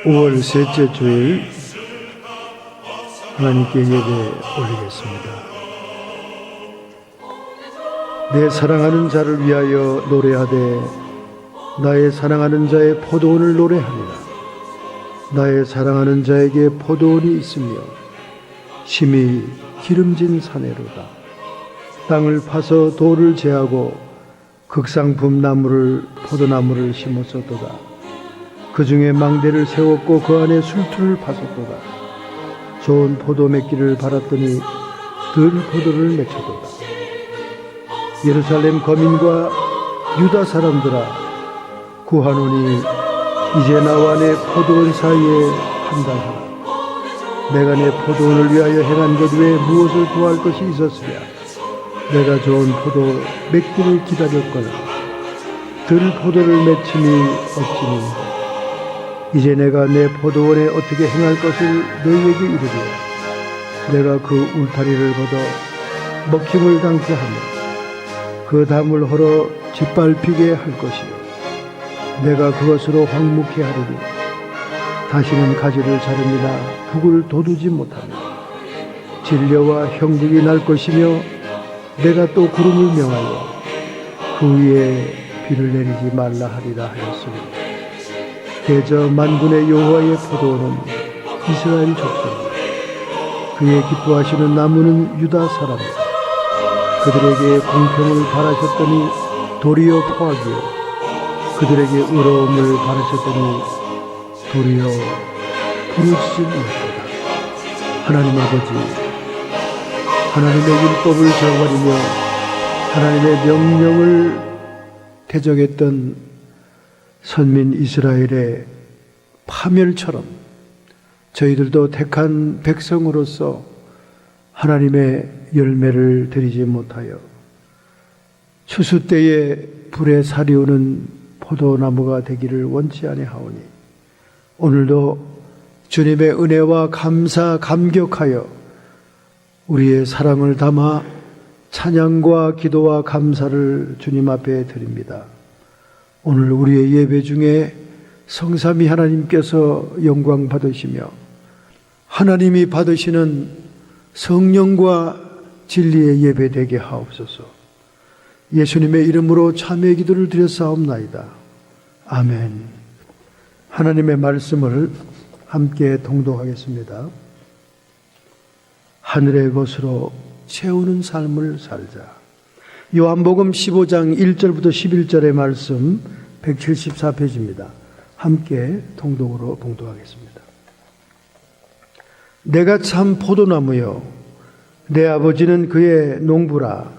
5월 셋째 주일 하나님께 예배 올리겠습니다. 내 사랑하는 자를 위하여 노래하되 나의 사랑하는 자의 포도원을 노래하리라. 나의 사랑하는 자에게 포도원이 있으며 심히 기름진 사내로다. 땅을 파서 돌을 제하고 극상품 나무를 포도나무를 심었었도다. 그 중에 망대를 세웠고 그 안에 술틀을 파섰도다. 좋은 포도 맺기를 바랐더니 들 포도를 맺혔도다. 예루살렘 거민과 유다 사람들아, 구하노니 이제 나와 내 포도원 사이에 판단하라. 내가 내 포도원을 위하여 행한 것 외에 무엇을 구할 것이 있었으랴. 내가 좋은 포도 맺기를 기다렸거나 들 포도를 맺힘이 없지니 이제 내가 내 포도원에 어떻게 행할 것을 너희에게 이르리라. 내가 그 울타리를 걷어 먹힘을 당케 하며 그 담을 헐어 짓밟히게 할 것이요 내가 그것으로 황무케 하리니 다시는 가지를 자릅니다. 북을 돋우지 못하며 진려와 형국이 날 것이며 내가 또 구름을 명하여 그 위에 비를 내리지 말라 하리라 하였으니 대저 만군의 여호와의 포도원은 이스라엘 족속이다. 그의 기뻐하시는 나무는 유다 사람이다. 그들에게 공평을 바라셨더니 도리어 포악이요 그들에게 의로움을 바라셨더니 도리어 부르짖을 못하다. 하나님 아버지, 하나님의 율법을 저버리며 하나님의 명령을 대적했던 선민 이스라엘의 파멸처럼 저희들도 택한 백성으로서 하나님의 열매를 드리지 못하여 추수 때에 불에 사리우는 포도나무가 되기를 원치 아니하오니 오늘도 주님의 은혜와 감사 감격하여 우리의 사랑을 담아 찬양과 기도와 감사를 주님 앞에 드립니다. 오늘 우리의 예배 중에 성삼위 하나님께서 영광 받으시며 하나님이 받으시는 성령과 진리의 예배 되게 하옵소서. 예수님의 이름으로 참회 기도를 드렸사옵나이다. 아멘. 하나님의 말씀을 함께 통독하겠습니다. 하늘의 것으로 채우는 삶을 살자. 요한복음 15장 1절부터 11절의 말씀 174페이지입니다. 함께 통독으로 봉독하겠습니다. 내가 참 포도나무요 내 아버지는 그의 농부라.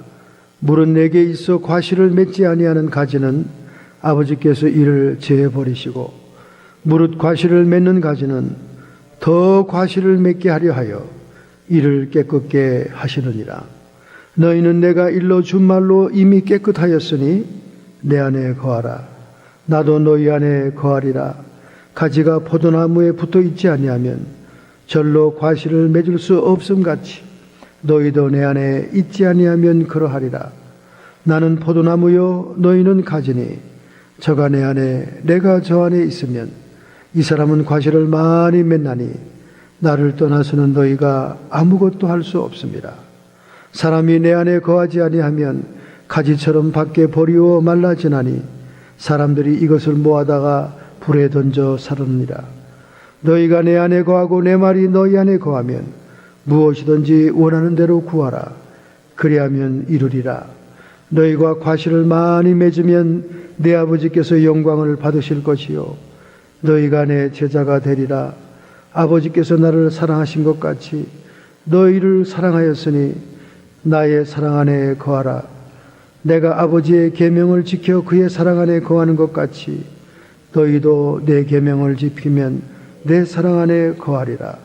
물은 내게 있어 과실을 맺지 아니하는 가지는 아버지께서 이를 제해버리시고 무릇 과실을 맺는 가지는 더 과실을 맺게 하려 하여 이를 깨끗게 하시느니라. 너희는 내가 일러준 말로 이미 깨끗하였으니 내 안에 거하라. 나도 너희 안에 거하리라. 가지가 포도나무에 붙어 있지 아니하면 절로 과실을 맺을 수 없음같이 너희도 내 안에 있지 아니하면 그러하리라. 나는 포도나무요 너희는 가지니 저가 내 안에 내가 저 안에 있으면 이 사람은 과실을 많이 맺나니 나를 떠나서는 너희가 아무것도 할 수 없습니다. 사람이 내 안에 거하지 아니하면 가지처럼 밖에 버리워 말라지나니 사람들이 이것을 모아다가 불에 던져 사르느니라. 너희가 내 안에 거하고 내 말이 너희 안에 거하면 무엇이든지 원하는 대로 구하라. 그리하면 이루리라. 너희가 과실을 많이 맺으면 내 아버지께서 영광을 받으실 것이요 너희가 내 제자가 되리라. 아버지께서 나를 사랑하신 것 같이 너희를 사랑하였으니 나의 사랑 안에 거하라. 내가 아버지의 계명을 지켜 그의 사랑 안에 거하는 것 같이 너희도 내 계명을 지키면 내 사랑 안에 거하리라.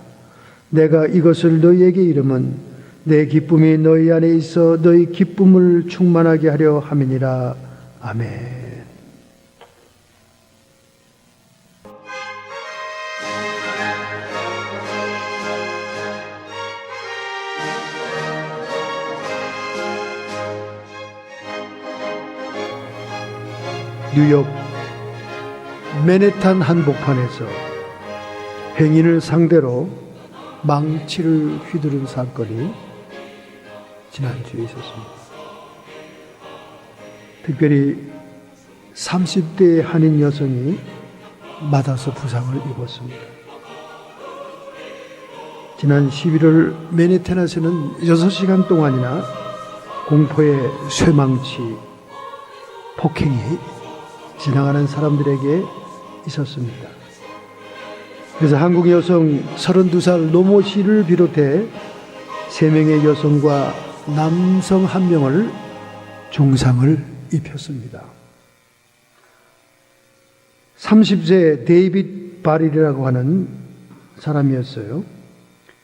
내가 이것을 너희에게 이름은 내 기쁨이 너희 안에 있어 너희 기쁨을 충만하게 하려 함이니라. 아멘. 뉴욕 맨해튼 한복판에서 행인을 상대로 망치를 휘두른 사건이 지난주에 있었습니다. 특별히 30대의 한인 여성이 맞아서 부상을 입었습니다. 지난 11월 맨해튼에서는 6시간 동안이나 공포의 쇠망치, 폭행이 지나가는 사람들에게 있었습니다. 그래서 한국 여성 32살 노모 씨를 비롯해 3명의 여성과 남성 1명을 중상을 입혔습니다. 30세 데이빗 바릴이라고 하는 사람이었어요.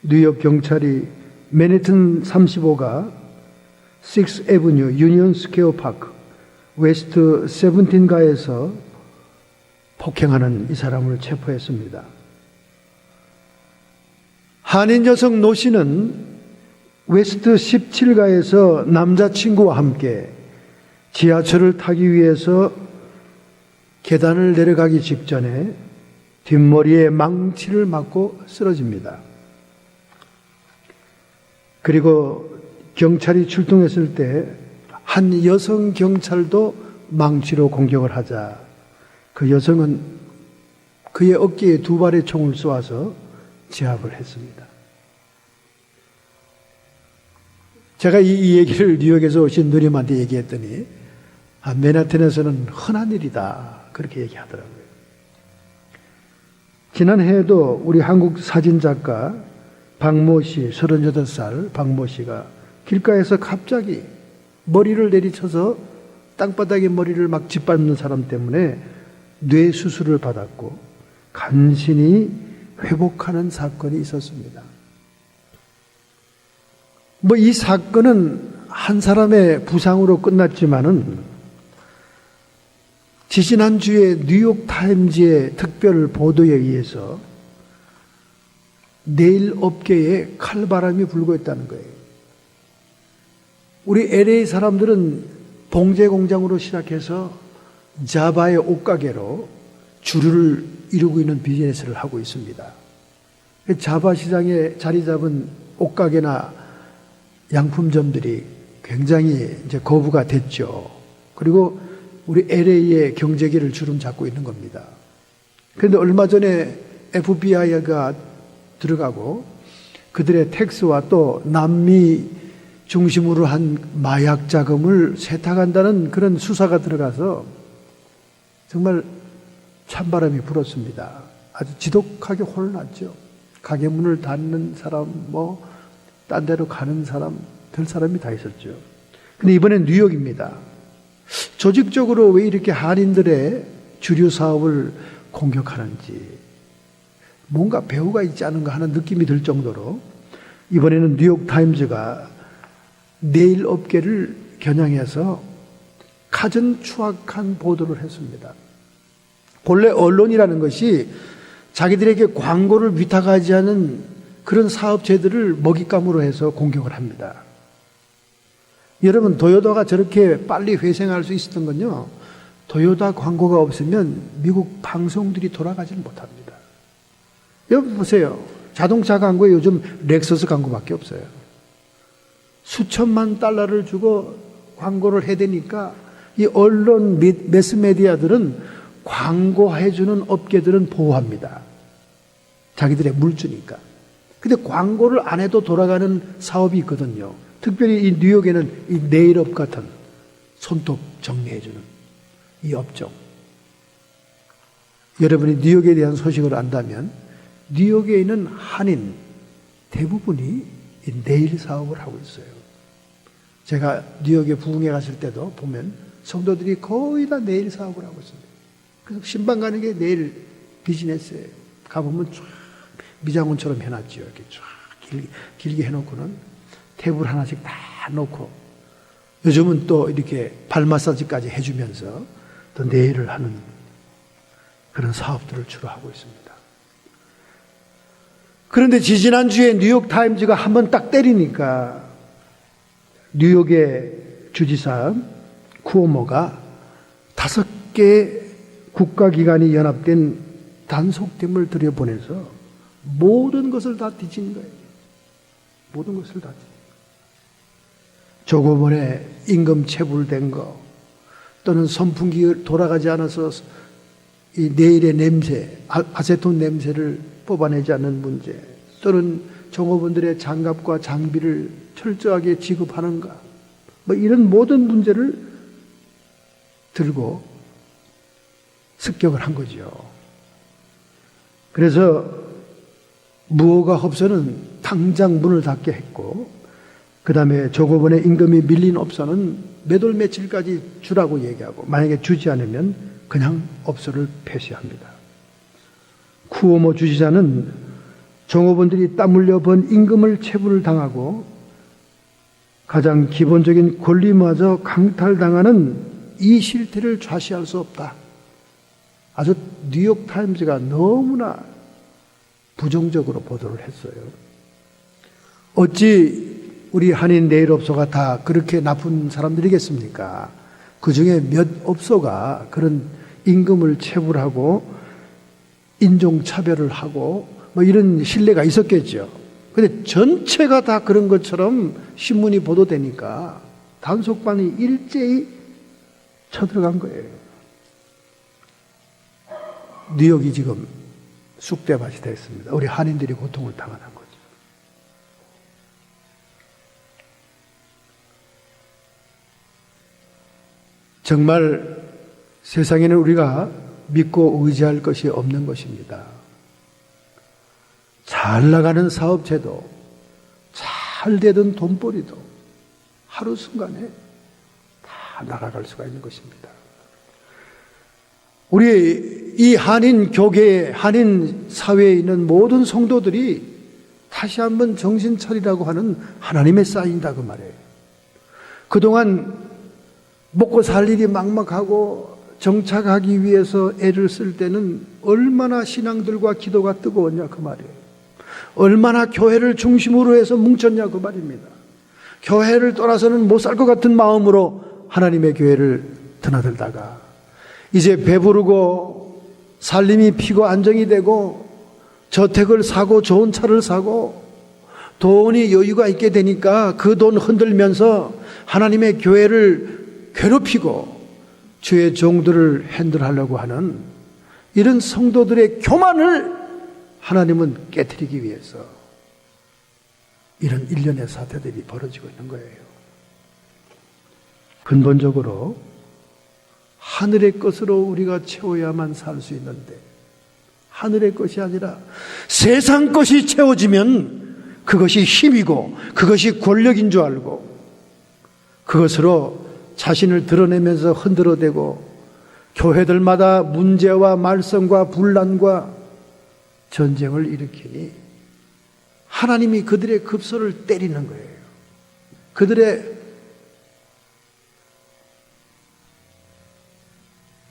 뉴욕 경찰이 맨해튼 35가 6th 애버뉴 유니언 스퀘어 파크 웨스트 17가에서 폭행하는 이 사람을 체포했습니다. 한인 여성 노 씨는 웨스트 17가에서 남자친구와 함께 지하철을 타기 위해서 계단을 내려가기 직전에 뒷머리에 망치를 맞고 쓰러집니다. 그리고 경찰이 출동했을 때 한 여성 경찰도 망치로 공격을 하자 그 여성은 그의 어깨에 2발의 총을 쏘아서 제압을 했습니다. 제가 이 얘기를 뉴욕에서 오신 누님한테 얘기했더니 맨하튼에서는 흔한 일이다 그렇게 얘기하더라고요. 지난해에도 우리 한국 사진작가 박모 씨, 38살 박모 씨가 길가에서 갑자기 머리를 내리쳐서 땅바닥에 머리를 막 짓밟는 사람 때문에 뇌 수술을 받았고 간신히 회복하는 사건이 있었습니다. 이 사건은 한 사람의 부상으로 끝났지만은 지지난주에 뉴욕타임즈의 특별 보도에 의해서 네일 업계에 칼바람이 불고 있다는 거예요. 우리 LA 사람들은 봉제 공장으로 시작해서 자바의 옷가게로 주류를 이루고 있는 비즈니스를 하고 있습니다. 자바 시장에 자리 잡은 옷가게나 양품점들이 굉장히 이제 거부가 됐죠. 그리고 우리 LA의 경제기를 주름 잡고 있는 겁니다. 그런데 얼마 전에 FBI가 들어가고 그들의 텍스와 또 남미 중심으로 한 마약 자금을 세탁한다는 그런 수사가 들어가서 정말 찬바람이 불었습니다. 아주 지독하게 혼났죠. 가게 문을 닫는 사람, 딴 데로 가는 사람, 될 사람이 다 있었죠. 근데 이번엔 뉴욕입니다. 조직적으로 왜 이렇게 한인들의 주류 사업을 공격하는지 뭔가 배후가 있지 않은가 하는 느낌이 들 정도로 이번에는 뉴욕타임즈가 네일 업계를 겨냥해서 가전추악한 보도를 했습니다. 본래 언론이라는 것이 자기들에게 광고를 위탁하지 않은 그런 사업체들을 먹잇감으로 해서 공격을 합니다. 여러분, 도요타가 저렇게 빨리 회생할 수 있었던 건요, 도요타 광고가 없으면 미국 방송들이 돌아가지는 못합니다. 여러분 보세요. 자동차 광고에 요즘 렉서스 광고밖에 없어요. 수천만 달러를 주고 광고를 해야 되니까 이 언론 매스메디아들은 광고해주는 업계들은 보호합니다. 자기들의 물주니까. 근데 광고를 안 해도 돌아가는 사업이 있거든요. 특별히 이 뉴욕에는 이 네일업 같은 손톱 정리해주는 이 업종. 여러분이 뉴욕에 대한 소식을 안다면 뉴욕에 있는 한인 대부분이 이 네일 사업을 하고 있어요. 제가 뉴욕에 부흥회 갔을 때도 보면 성도들이 거의 다 네일 사업을 하고 있습니다. 그래서 신방 가는 게 네일 비즈니스예요. 가보면 쫙 미장원처럼 해놨죠. 이렇게 쫙 길게 해놓고는 테이블 하나씩 다 놓고 요즘은 또 이렇게 발 마사지까지 해주면서 또 네일을 하는 그런 사업들을 주로 하고 있습니다. 그런데 지지난주에 뉴욕타임즈가 한번 딱 때리니까 뉴욕의 주지사 쿠오모가 5개의 국가기관이 연합된 단속팀을 들여보내서 모든 것을 다 뒤진 거예요. 모든 것을 다 뒤진 거예요. 조금번에 임금 체불된 거, 또는 선풍기 돌아가지 않아서 이 내일의 냄새, 아세톤 냄새를 뽑아내지 않는 문제, 또는 종업원들의 장갑과 장비를 철저하게 지급하는가, 뭐 이런 모든 문제를 들고 습격을 한 거죠. 그래서 무호가 흡서는 당장 문을 닫게 했고, 그 다음에 조고번의 임금이 밀린 업소는 몇 월 며칠까지 주라고 얘기하고, 만약에 주지 않으면 그냥 업소를 폐쇄합니다. 쿠오모 주지사는 종업원들이 땀 흘려 번 임금을 체불을 당하고 가장 기본적인 권리마저 강탈당하는 이 실태를 좌시할 수 없다. 아주 뉴욕타임즈가 너무나 부정적으로 보도를 했어요. 어찌 우리 한인 네일 업소가 다 그렇게 나쁜 사람들이겠습니까? 그 중에 몇 업소가 그런 임금을 체불하고 인종차별을 하고 뭐 이런 신뢰가 있었겠죠. 근데 전체가 다 그런 것처럼 신문이 보도되니까 단속반이 일제히 쳐들어간 거예요. 뉴욕이 지금 쑥대밭이 됐습니다. 우리 한인들이 고통을 당하는 거죠. 정말 세상에는 우리가 믿고 의지할 것이 없는 것입니다. 잘 나가는 사업체도, 잘 되던 돈벌이도 하루 순간에 다 날아갈 수가 있는 것입니다. 우리 이 한인 교계에, 한인 사회에 있는 모든 성도들이 다시 한번 정신 차리라고 하는 하나님의 사인이다 그 말이에요. 그동안 먹고 살 일이 막막하고 정착하기 위해서 애를 쓸 때는 얼마나 신앙들과 기도가 뜨거웠냐 그 말이에요. 얼마나 교회를 중심으로 해서 뭉쳤냐 그 말입니다. 교회를 떠나서는 못 살 것 같은 마음으로 하나님의 교회를 드나들다가 이제 배부르고 살림이 피고 안정이 되고 저택을 사고 좋은 차를 사고 돈이 여유가 있게 되니까 그 돈 흔들면서 하나님의 교회를 괴롭히고 주의 종들을 핸들하려고 하는 이런 성도들의 교만을 하나님은 깨트리기 위해서 이런 일련의 사태들이 벌어지고 있는 거예요. 근본적으로 하늘의 것으로 우리가 채워야만 살 수 있는데 하늘의 것이 아니라 세상 것이 채워지면 그것이 힘이고 그것이 권력인 줄 알고 그것으로 자신을 드러내면서 흔들어대고 교회들마다 문제와 말썽과 분란과 전쟁을 일으키니 하나님이 그들의 급소를 때리는 거예요. 그들의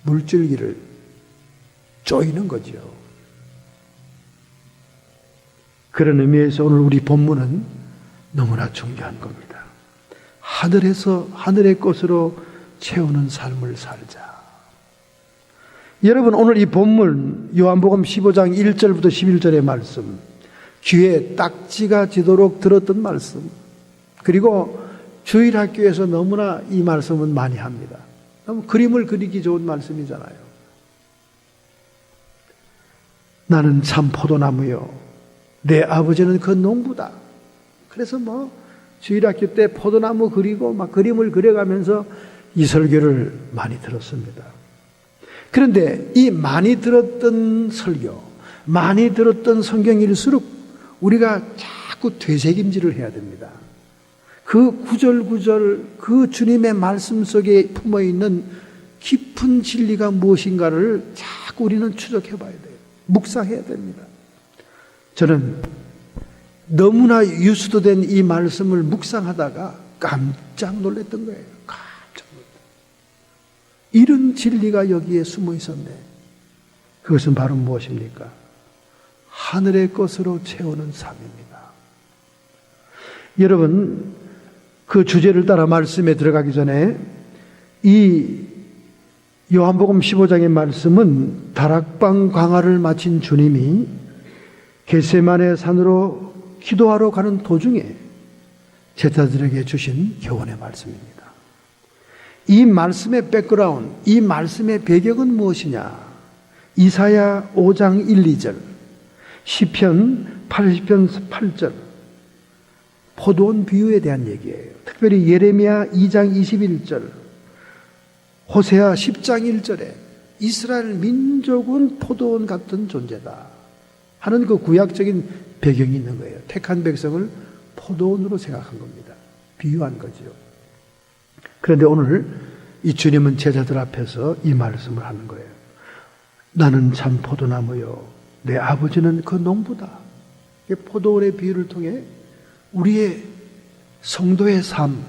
물줄기를 쪼이는 거죠. 그런 의미에서 오늘 우리 본문은 너무나 중요한 겁니다. 하늘에서 하늘의 것으로 채우는 삶을 살자. 여러분 오늘 이 본문 요한복음 15장 1절부터 11절의 말씀, 귀에 딱지가 지도록 들었던 말씀, 그리고 주일학교에서 너무나 이 말씀은 많이 합니다. 너무 그림을 그리기 좋은 말씀이잖아요. 나는 참 포도나무요 내 아버지는 그 농부다. 그래서 주일학교 때 포도나무 그리고 막 그림을 그려가면서 이 설교를 많이 들었습니다. 그런데 이 많이 들었던 설교, 많이 들었던 성경일수록 우리가 자꾸 되새김질을 해야 됩니다. 그 구절구절 그 주님의 말씀 속에 품어있는 깊은 진리가 무엇인가를 자꾸 우리는 추적해 봐야 돼요. 묵상해야 됩니다. 저는 너무나 유수도된 이 말씀을 묵상하다가 깜짝 놀랐던 거예요. 깜짝 놀랐다. 이런 진리가 여기에 숨어 있었네. 그것은 바로 무엇입니까? 하늘의 것으로 채우는 삶입니다. 여러분, 그 주제를 따라 말씀에 들어가기 전에 이 요한복음 15장의 말씀은 다락방 광화를 마친 주님이 겟세마네 산으로 기도하러 가는 도중에 제자들에게 주신 교훈의 말씀입니다. 이 말씀의 백그라운드, 이 말씀의 배경은 무엇이냐? 이사야 5장 1, 2절, 시편 80편 8절, 포도원 비유에 대한 얘기예요. 특별히 예레미야 2장 21절, 호세아 10장 1절에 이스라엘 민족은 포도원 같은 존재다 하는 그 구약적인 배경이 있는 거예요. 택한 백성을 포도원으로 생각한 겁니다. 비유한 거죠. 그런데 오늘 이 주님은 제자들 앞에서 이 말씀을 하는 거예요. 나는 참 포도나무요, 내 아버지는 그 농부다. 포도원의 비유를 통해 우리의 성도의 삶,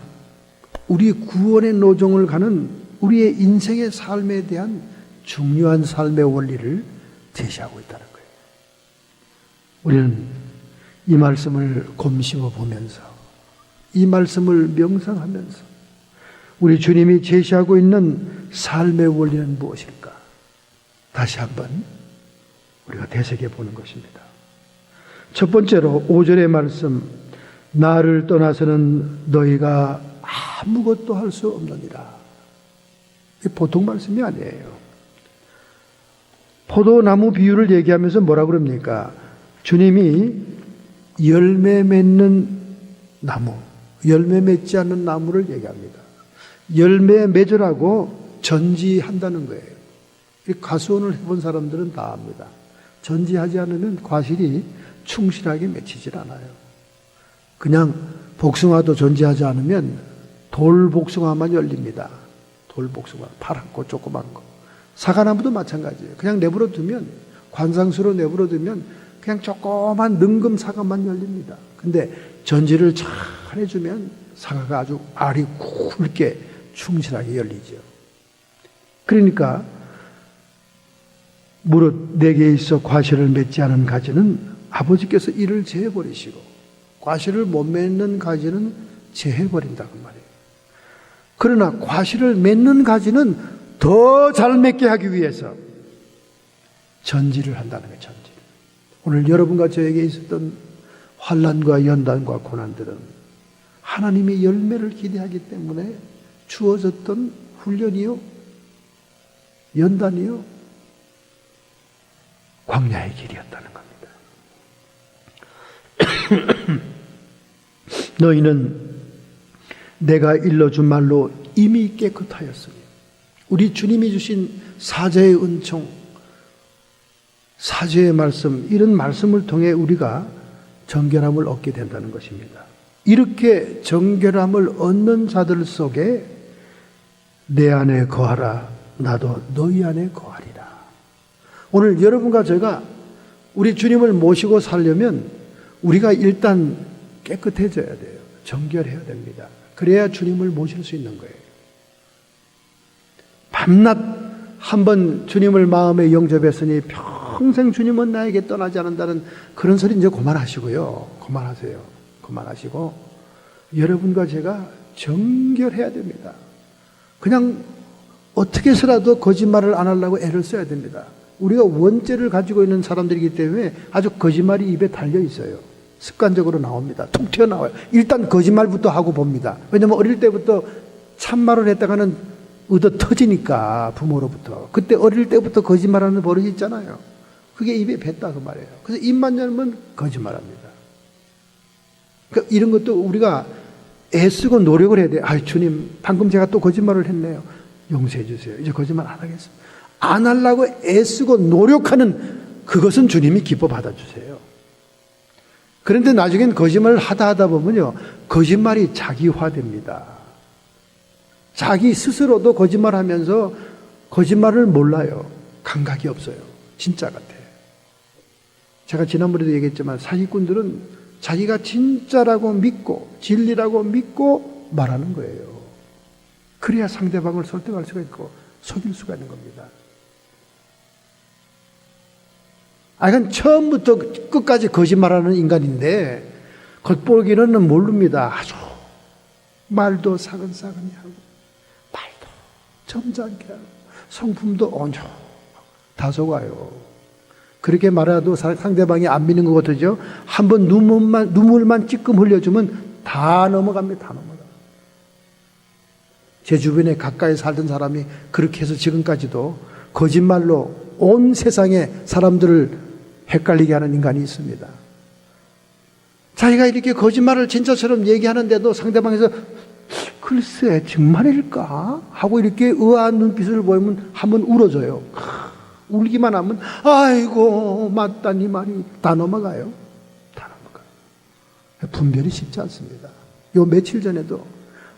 우리 구원의 노정을 가는 우리의 인생의 삶에 대한 중요한 삶의 원리를 제시하고 있다는 거예요. 우리는 이 말씀을 곰씹어 보면서, 이 말씀을 명상하면서 우리 주님이 제시하고 있는 삶의 원리는 무엇일까? 다시 한번 우리가 되새겨 보는 것입니다. 첫 번째로 5절의 말씀, 나를 떠나서는 너희가 아무것도 할 수 없느니라. 보통 말씀이 아니에요. 포도나무 비유를 얘기하면서 뭐라 그럽니까? 주님이 열매 맺는 나무, 열매 맺지 않는 나무를 얘기합니다. 열매 맺으라고 전지한다는 거예요. 과수원을 해본 사람들은 다 압니다. 전지하지 않으면 과실이 충실하게 맺히질 않아요. 그냥 복숭아도 전지하지 않으면 돌복숭아만 열립니다. 돌복숭아, 파랗고 조그만 거. 사과나무도 마찬가지예요. 그냥 내버려 두면, 관상수로 내버려 두면 그냥 조그만 능금 사과만 열립니다. 근데 전지를 잘 해주면 사과가 아주 알이 굵게 충실하게 열리죠. 그러니까 무릇 내게 있어 과실을 맺지 않은 가지는 아버지께서 이를 제해버리시고, 과실을 못 맺는 가지는 제해버린다고 말이에요. 그러나 과실을 맺는 가지는 더 잘 맺게 하기 위해서 전지를 한다는 거예요. 전지. 오늘 여러분과 저에게 있었던 환난과 연단과 고난들은 하나님의 열매를 기대하기 때문에 주어졌던 훈련이요, 연단이요, 광야의 길이었다는 겁니다. 너희는 내가 일러준 말로 이미 깨끗하였으니, 우리 주님이 주신 사죄의 은총, 사죄의 말씀, 이런 말씀을 통해 우리가 정결함을 얻게 된다는 것입니다. 이렇게 정결함을 얻는 자들 속에 내 안에 거하라, 나도 너희 안에 거하리라. 오늘 여러분과 제가 우리 주님을 모시고 살려면 우리가 일단 깨끗해져야 돼요. 정결해야 됩니다. 그래야 주님을 모실 수 있는 거예요. 밤낮 한번 주님을 마음에 영접했으니 평생 주님은 나에게 떠나지 않는다는 그런 소리 이제 그만하시고요. 그만하세요. 그만하시고 여러분과 제가 정결해야 됩니다. 그냥 어떻게 해서라도 거짓말을 안 하려고 애를 써야 됩니다. 우리가 원죄를 가지고 있는 사람들이기 때문에 아주 거짓말이 입에 달려 있어요. 습관적으로 나옵니다. 툭 튀어나와요. 일단 거짓말부터 하고 봅니다. 왜냐하면 어릴 때부터 참말을 했다가는 얻어 터지니까, 부모로부터. 그때 어릴 때부터 거짓말하는 버릇이 있잖아요. 그게 입에 뱉다 그 말이에요. 그래서 입만 열면 거짓말합니다. 그러니까 이런 것도 우리가 애쓰고 노력을 해야 돼요. 아, 주님, 방금 제가 또 거짓말을 했네요. 용서해 주세요. 이제 거짓말 안 하겠습니다. 안 하려고 애쓰고 노력하는 그것은 주님이 기뻐 받아주세요. 그런데 나중엔 거짓말을 하다 보면요, 거짓말이 자기화됩니다. 자기 스스로도 거짓말하면서 거짓말을 몰라요. 감각이 없어요. 진짜 같아요. 제가 지난번에도 얘기했지만 사기꾼들은 자기가 진짜라고 믿고 진리라고 믿고 말하는 거예요. 그래야 상대방을 설득할 수가 있고 속일 수가 있는 겁니다. 그러니까 처음부터 끝까지 거짓말하는 인간인데 겉보기는 모릅니다. 아주 말도 사근사근히 하고 말도 점잖게 하고 성품도 온조 다 속아요. 그렇게 말해도 상대방이 안 믿는 것 같으죠? 한번 눈물만 찔끔 흘려주면 다 넘어갑니다. 다 넘어가. 제 주변에 가까이 살던 사람이 그렇게 해서 지금까지도 거짓말로 온 세상의 사람들을 헷갈리게 하는 인간이 있습니다. 자기가 이렇게 거짓말을 진짜처럼 얘기하는데도 상대방에서 글쎄 정말일까? 하고 이렇게 의아한 눈빛을 보이면 한번 울어줘요. 울기만 하면 아이고 맞다 네 말이 다 넘어가요. 다 넘어가요. 분별이 쉽지 않습니다. 요 며칠 전에도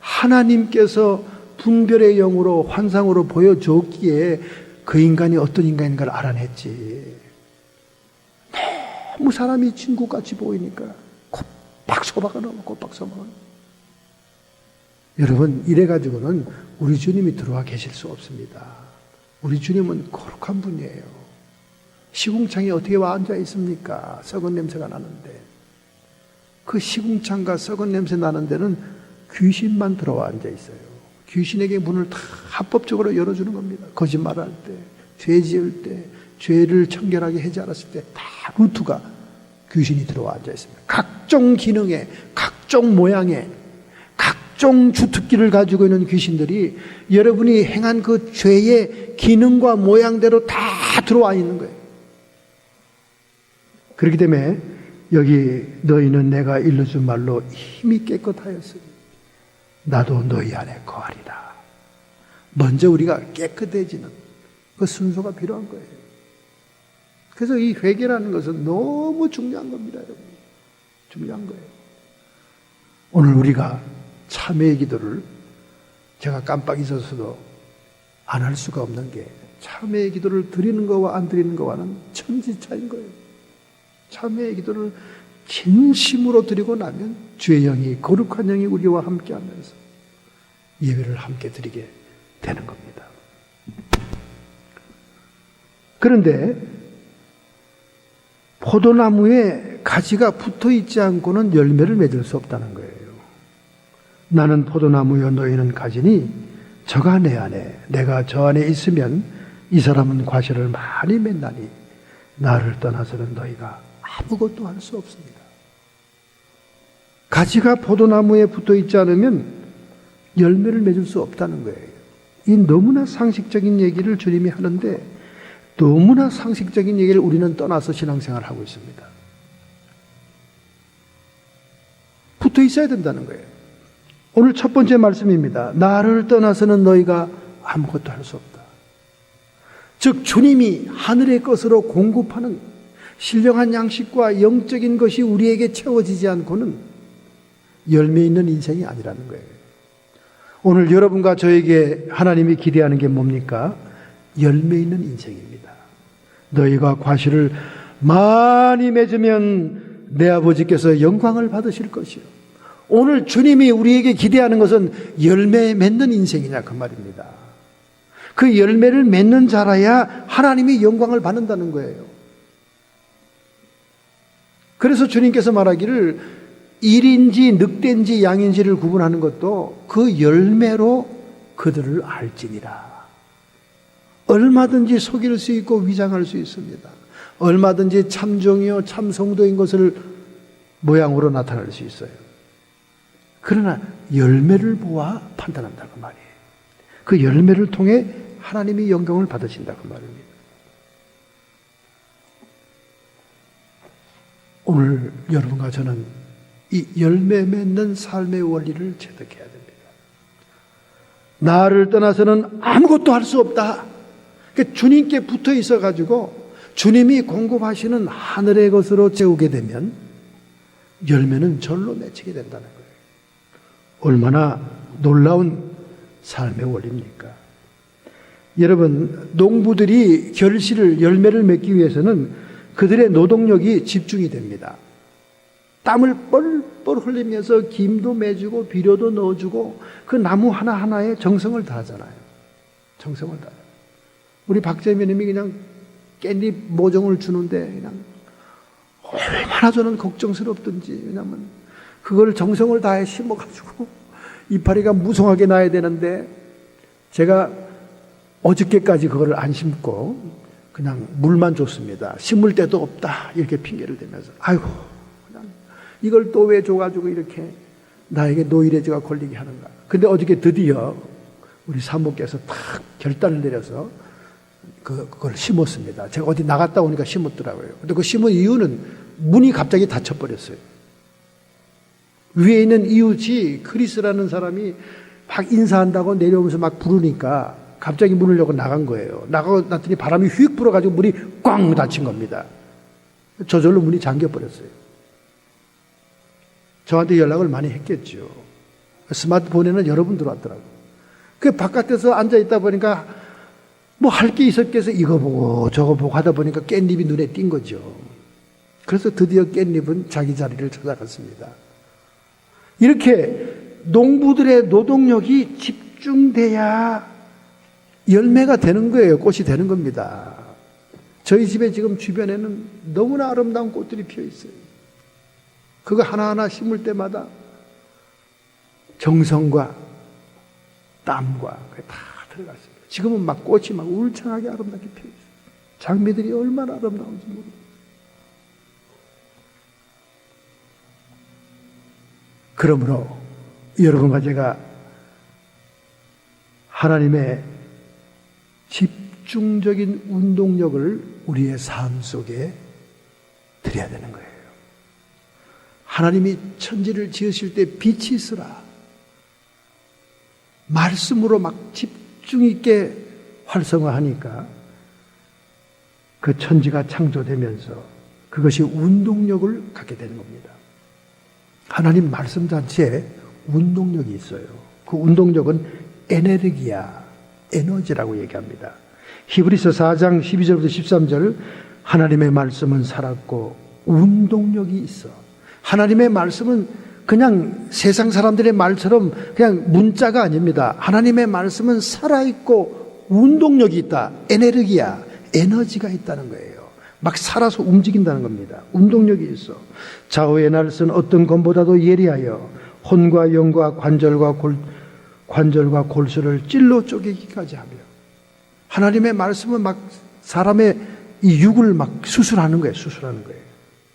하나님께서 분별의 영으로 환상으로 보여줬기에 그 인간이 어떤 인간인가를 알아냈지. 너무 사람이 친구같이 보이니까 곱박 소박아 넘어 곱박 소박아. 여러분 이래가지고는 우리 주님이 들어와 계실 수 없습니다. 우리 주님은 거룩한 분이에요. 시궁창에 어떻게 와 앉아 있습니까? 썩은 냄새가 나는데 그 시궁창과 썩은 냄새 나는 데는 귀신만 들어와 앉아 있어요. 귀신에게 문을 다 합법적으로 열어주는 겁니다. 거짓말을 할 때, 죄 지을 때, 죄를 청결하게 하지 않았을 때 다 루트가 귀신이 들어와 앉아 있습니다. 각종 기능에, 각종 모양에, 각종 주특기를 가지고 있는 귀신들이 여러분이 행한 그 죄의 기능과 모양대로 다 들어와 있는 거예요. 그렇기 때문에 여기 너희는 내가 일러준 말로 힘이 깨끗하였으니 나도 너희 안에 거하리라. 먼저 우리가 깨끗해지는 그 순서가 필요한 거예요. 그래서 이 회개라는 것은 너무 중요한 겁니다, 여러분. 중요한 거예요. 오늘 우리가 참회의 기도를 제가 깜빡 잊었어도 안 할 수가 없는 게 참회의 기도를 드리는 거와 안 드리는 거와는 천지 차이인 거예요. 참회의 기도를 진심으로 드리고 나면 주의 영이 거룩한 영이 우리와 함께 하면서 예배를 함께 드리게 되는 겁니다. 그런데 포도나무에 가지가 붙어 있지 않고는 열매를 맺을 수 없다는 거예요. 나는 포도나무여 너희는 가지니 저가 내 안에 내가 저 안에 있으면 이 사람은 과실을 많이 맺나니 나를 떠나서는 너희가 아무것도 할 수 없습니다. 가지가 포도나무에 붙어 있지 않으면 열매를 맺을 수 없다는 거예요. 이 너무나 상식적인 얘기를 주님이 하는데 너무나 상식적인 얘기를 우리는 떠나서 신앙생활을 하고 있습니다. 붙어 있어야 된다는 거예요. 오늘 첫 번째 말씀입니다. 나를 떠나서는 너희가 아무것도 할 수 없다. 즉 주님이 하늘의 것으로 공급하는 신령한 양식과 영적인 것이 우리에게 채워지지 않고는 열매 있는 인생이 아니라는 거예요. 오늘 여러분과 저에게 하나님이 기대하는 게 뭡니까? 열매 있는 인생입니다. 너희가 과실을 많이 맺으면 내 아버지께서 영광을 받으실 것이요. 오늘 주님이 우리에게 기대하는 것은 열매 맺는 인생이냐 그 말입니다. 그 열매를 맺는 자라야 하나님이 영광을 받는다는 거예요. 그래서 주님께서 말하기를 일인지 늑대인지 양인지를 구분하는 것도 그 열매로 그들을 알지니라. 얼마든지 속일 수 있고 위장할 수 있습니다. 얼마든지 참종이요 참성도인 것을 모양으로 나타낼 수 있어요. 그러나 열매를 보아 판단한다고 말이에요. 그 열매를 통해 하나님이 영광을 받으신다고 말입니다. 오늘 여러분과 저는 이 열매 맺는 삶의 원리를 체득해야 됩니다. 나를 떠나서는 아무것도 할 수 없다. 그러니까 주님께 붙어 있어가지고 주님이 공급하시는 하늘의 것으로 채우게 되면 열매는 절로 맺히게 된다는 거예요. 얼마나 놀라운 삶의 원리입니까? 여러분, 농부들이 결실을 열매를 맺기 위해서는 그들의 노동력이 집중이 됩니다. 땀을 뻘뻘 흘리면서 김도 매주고 비료도 넣어주고 그 나무 하나하나에 정성을 다하잖아요. 정성을 다해요. 우리 박재민님이 그냥 깻잎 모종을 주는데 그냥 얼마나 저는 걱정스럽든지. 왜냐하면 그걸 정성을 다해 심어가지고 이파리가 무성하게 나야 되는데 제가 어저께까지 그걸 안 심고 그냥 물만 줬습니다. 심을 데도 없다 이렇게 핑계를 대면서 아이고 그냥 이걸 또 왜 줘가지고 이렇게 나에게 노이레즈가 걸리게 하는가. 근데 어저께 드디어 우리 사모께서 딱 결단을 내려서 그걸 심었습니다. 제가 어디 나갔다 오니까 심었더라고요. 근데 그 심은 이유는 문이 갑자기 닫혀버렸어요. 위에 있는 이웃이 크리스라는 사람이 막 인사한다고 내려오면서 막 부르니까 갑자기 문을 열고 나간 거예요. 나가고 났더니 바람이 휙 불어가지고 문이 꽝 닫힌 겁니다. 저절로 문이 잠겨버렸어요. 저한테 연락을 많이 했겠죠. 스마트폰에는 여러 분 들어왔더라고요. 그 바깥에서 앉아있다 보니까 뭐 할 게 있었겠어. 이거 보고 저거 보고 하다 보니까 깻잎이 눈에 띈 거죠. 그래서 드디어 깻잎은 자기 자리를 찾아갔습니다. 이렇게 농부들의 노동력이 집중돼야 열매가 되는 거예요. 꽃이 되는 겁니다. 저희 집에 지금 주변에는 너무나 아름다운 꽃들이 피어 있어요. 그거 하나하나 심을 때마다 정성과 땀과 다 들어갔습니다. 지금은 막 꽃이 막 울창하게 아름답게 피어 있어요. 장미들이 얼마나 아름다운지 모르겠어요. 그러므로 여러분과 제가 하나님의 집중적인 운동력을 우리의 삶 속에 드려야 되는 거예요. 하나님이 천지를 지으실 때 빛이 있으라. 말씀으로 막 집중 있게 활성화하니까 그 천지가 창조되면서 그것이 운동력을 갖게 되는 겁니다. 하나님 말씀 자체에 운동력이 있어요. 그 운동력은 에네르기야, 에너지라고 얘기합니다. 히브리서 4장 12절부터 13절 하나님의 말씀은 살았고 운동력이 있어. 하나님의 말씀은 그냥 세상 사람들의 말처럼 그냥 문자가 아닙니다. 하나님의 말씀은 살아있고 운동력이 있다. 에네르기야, 에너지가 있다는 거예요. 막 살아서 움직인다는 겁니다. 운동력이 있어. 좌우의 날선 어떤 검보다도 예리하여 혼과 영과 관절과 골수를 찔러 쪼개기까지 하며. 하나님의 말씀은 막 사람의 이 육을 막 수술하는 거예요. 수술하는 거예요.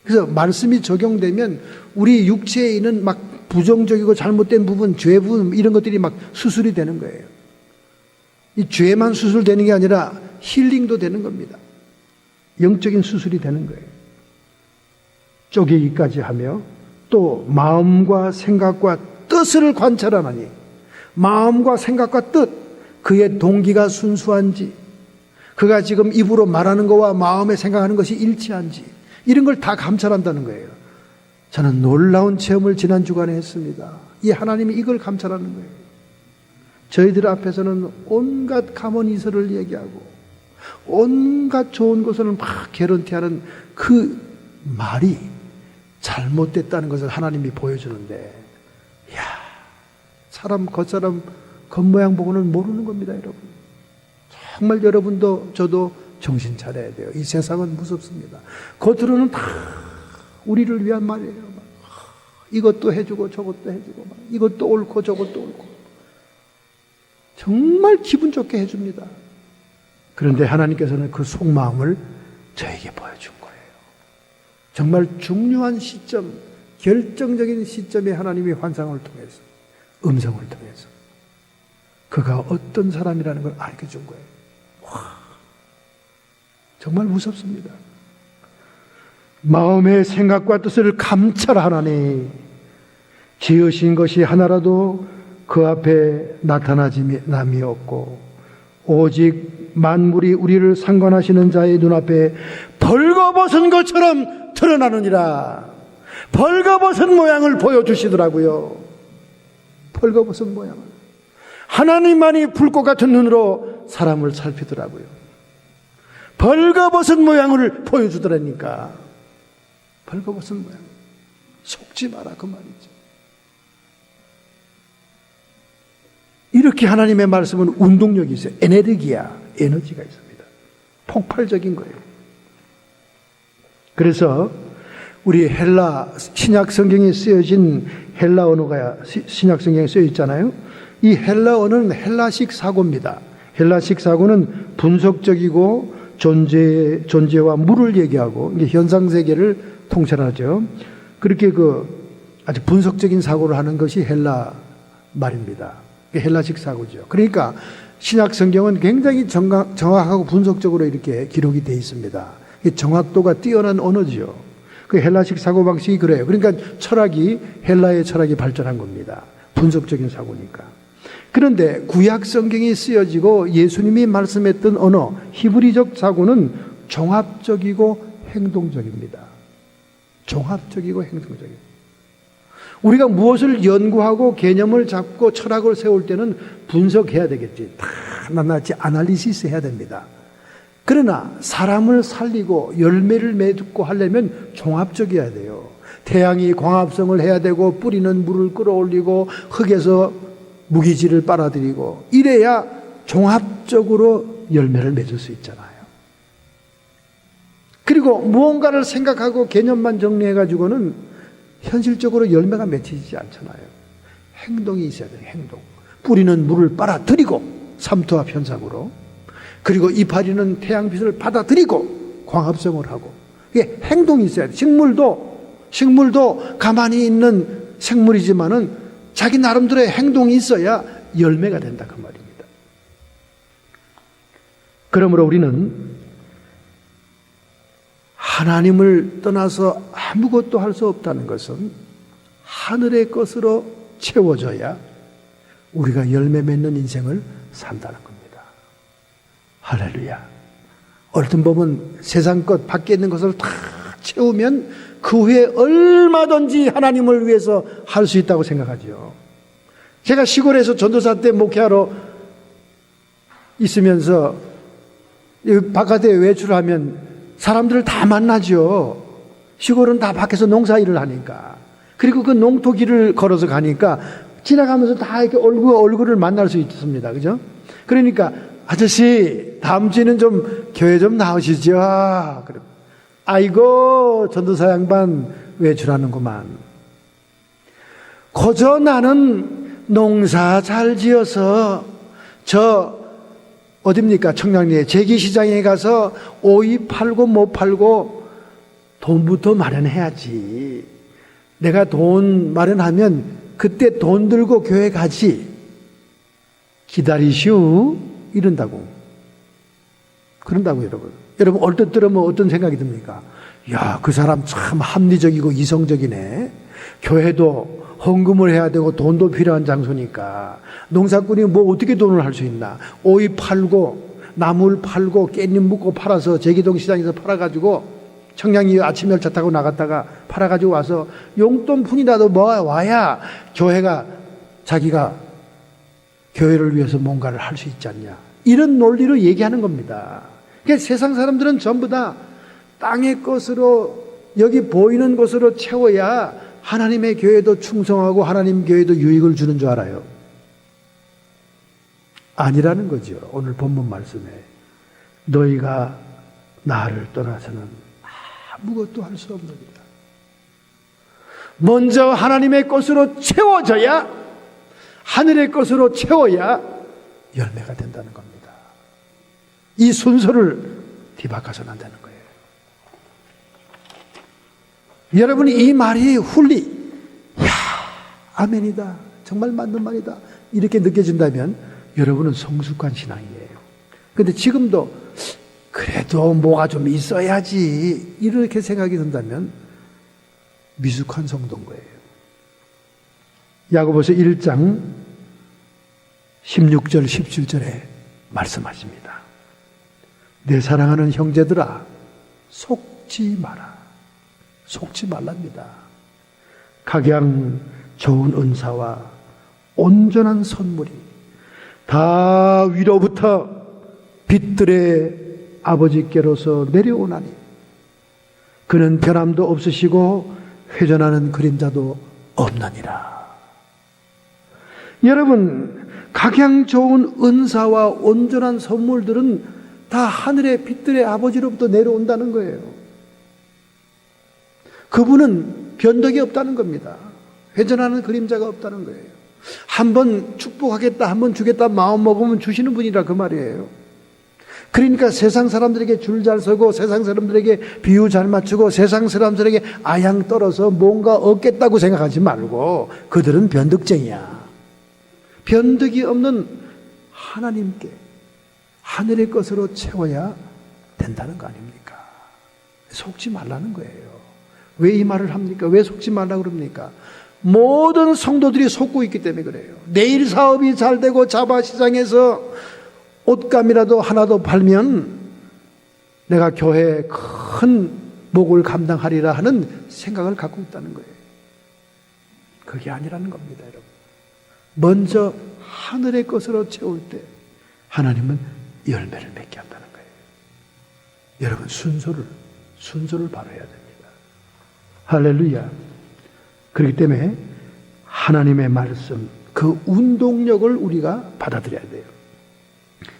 그래서 말씀이 적용되면 우리 육체에 있는 막 부정적이고 잘못된 부분, 죄 부분 이런 것들이 막 수술이 되는 거예요. 이 죄만 수술되는 게 아니라 힐링도 되는 겁니다. 영적인 수술이 되는 거예요. 쪼개기까지 하며 또 마음과 생각과 뜻을 관찰하나니 마음과 생각과 뜻, 그의 동기가 순수한지, 그가 지금 입으로 말하는 것과 마음에 생각하는 것이 일치한지 이런 걸 다 감찰한다는 거예요. 저는 놀라운 체험을 지난 주간에 했습니다. 이 하나님이 이걸 감찰하는 거예요. 저희들 앞에서는 온갖 가문이설을 얘기하고 온갖 좋은 것을 막 개런티하는 그 말이 잘못됐다는 것을 하나님이 보여주는데, 이야, 겉사람 겉모양 보고는 모르는 겁니다, 여러분. 정말 여러분도 저도 정신 차려야 돼요. 이 세상은 무섭습니다. 겉으로는 다 우리를 위한 말이에요. 막 이것도 해주고 저것도 해주고 막 이것도 옳고 저것도 옳고 정말 기분 좋게 해줍니다. 그런데 하나님께서는 그 속마음을 저에게 보여준 거예요. 정말 중요한 시점, 결정적인 시점에 하나님의 환상을 통해서, 음성을 통해서 그가 어떤 사람이라는 걸 알려준 거예요. 와, 정말 무섭습니다. 마음의 생각과 뜻을 감찰하나니 지으신 것이 하나라도 그 앞에 나타나짐이 없고 오직 만물이 우리를 상관하시는 자의 눈앞에 벌거벗은 것처럼 드러나느니라. 벌거벗은 모양을 보여주시더라고요. 벌거벗은 모양을. 하나님만이 불꽃 같은 눈으로 사람을 살피더라고요. 벌거벗은 모양을 보여주더라니까. 벌거벗은 모양. 속지 마라 그 말이죠. 이렇게 하나님의 말씀은 운동력이 있어요. 에너지가 있습니다. 폭발적인 거예요. 그래서 우리 헬라 신약 성경에 쓰여진 헬라 언어가 신약 성경에 쓰여 있잖아요. 이 헬라 언어는 헬라식 사고입니다. 헬라식 사고는 분석적이고 존재와 물을 얘기하고 이게 현상 세계를 통찰하죠. 그렇게 아주 분석적인 사고를 하는 것이 헬라 말입니다. 헬라식 사고죠. 그러니까 신약 성경은 굉장히 정확하고 분석적으로 이렇게 기록이 되어 있습니다. 정확도가 뛰어난 언어죠. 그 헬라식 사고 방식이 그래요. 그러니까 철학이 헬라의 철학이 발전한 겁니다. 분석적인 사고니까. 그런데 구약 성경이 쓰여지고 예수님이 말씀했던 언어 히브리적 사고는 종합적이고 행동적입니다. 종합적이고 행동적입니다. 우리가 무엇을 연구하고 개념을 잡고 철학을 세울 때는 분석해야 되겠지. 다 낱낱이 아날리시스 해야 됩니다. 그러나 사람을 살리고 열매를 맺고 하려면 종합적이어야 돼요. 태양이 광합성을 해야 되고 뿌리는 물을 끌어올리고 흙에서 무기질을 빨아들이고 이래야 종합적으로 열매를 맺을 수 있잖아요. 그리고 무언가를 생각하고 개념만 정리해가지고는 현실적으로 열매가 맺히지 않잖아요. 행동이 있어야 돼요. 행동. 뿌리는 물을 빨아들이고 삼투압 현상으로, 그리고 이파리는 태양빛을 받아들이고 광합성을 하고, 이게 행동이 있어야 돼요. 식물도 가만히 있는 생물이지만은 자기 나름대로의 행동이 있어야 열매가 된다 그 말입니다. 그러므로 우리는 하나님을 떠나서 아무것도 할 수 없다는 것은 하늘의 것으로 채워져야 우리가 열매 맺는 인생을 산다는 겁니다. 할렐루야. 얼핏 보면 세상 것 밖에 있는 것을 다 채우면 그 후에 얼마든지 하나님을 위해서 할 수 있다고 생각하죠. 제가 시골에서 전도사 때 목회하러 있으면서 바깥에 외출하면 사람들을 다 만나죠. 시골은 다 밖에서 농사일을 하니까. 그리고 그 농토길을 걸어서 가니까 지나가면서 다 이렇게 얼굴을 만날 수 있습니다. 그죠? 그러니까 아저씨 다음 주에는 좀 교회 좀 나오시죠. 아이고 전도사 양반 외출하는구만. 거저 나는 농사 잘 지어서 어딥니까? 청량리에 재기시장에 가서 오이 팔고 못 팔고 돈부터 마련해야지. 내가 돈 마련하면 그때 돈 들고 교회 가지. 기다리시오. 이런다고. 그런다고 여러분. 여러분 얼핏 들으면 어떤 생각이 듭니까? 야, 그 사람 참 합리적이고 이성적이네. 교회도 헌금을 해야 되고 돈도 필요한 장소니까 농사꾼이 뭐 어떻게 돈을 할 수 있나. 오이 팔고 나물 팔고 깻잎 묵고 팔아서 제기동 시장에서 팔아가지고 청량리 아침 열차 타고 나갔다가 팔아가지고 와서 용돈푼이라도 와야 교회가 자기가 교회를 위해서 뭔가를 할 수 있지 않냐. 이런 논리로 얘기하는 겁니다. 그러니까 세상 사람들은 전부 다 땅의 것으로 여기 보이는 것으로 채워야 하나님의 교회도 충성하고 하나님 교회도 유익을 주는 줄 알아요. 아니라는 거죠. 오늘 본문 말씀에 너희가 나를 떠나서는 아무것도 할 수 없느니라. 먼저 하나님의 것으로 채워져야, 하늘의 것으로 채워야 열매가 된다는 겁니다. 이 순서를 뒤바꿔서는 안 되는 거예요. 여러분이 이 말이 아멘이다, 정말 맞는 말이다 이렇게 느껴진다면 여러분은 성숙한 신앙이에요. 그런데 지금도 그래도 뭐가 좀 있어야지 이렇게 생각이 든다면 미숙한 성도인 거예요. 야고보서 1장 16절 17절에 말씀하십니다. 내 사랑하는 형제들아 속지 마라. 속지 말랍니다. 각양 좋은 은사와 온전한 선물이 다 위로부터 빛들의 아버지께로서 내려오나니 그는 변함도 없으시고 회전하는 그림자도 없느니라. 여러분, 각양 좋은 은사와 온전한 선물들은 다 하늘의 빛들의 아버지로부터 내려온다는 거예요. 그분은 변덕이 없다는 겁니다. 회전하는 그림자가 없다는 거예요. 한번 축복하겠다, 한번 주겠다 마음 먹으면 주시는 분이라 그 말이에요. 그러니까 세상 사람들에게 줄 잘 서고 세상 사람들에게 비유 잘 맞추고 세상 사람들에게 아양 떨어서 뭔가 얻겠다고 생각하지 말고 그들은 변덕쟁이야. 변덕이 없는 하나님께 하늘의 것으로 채워야 된다는 거 아닙니까? 속지 말라는 거예요. 왜 이 말을 합니까? 왜 속지 말라고 그럽니까? 모든 성도들이 속고 있기 때문에 그래요. 내일 사업이 잘 되고 자바시장에서 옷감이라도 하나도 팔면 내가 교회에 큰 목을 감당하리라 하는 생각을 갖고 있다는 거예요. 그게 아니라는 겁니다, 여러분. 먼저 하늘의 것으로 채울 때 하나님은 열매를 맺게 한다는 거예요. 여러분, 순서를 바라야 됩니다. 할렐루야. 그렇기 때문에 하나님의 말씀, 그 운동력을 우리가 받아들여야 돼요.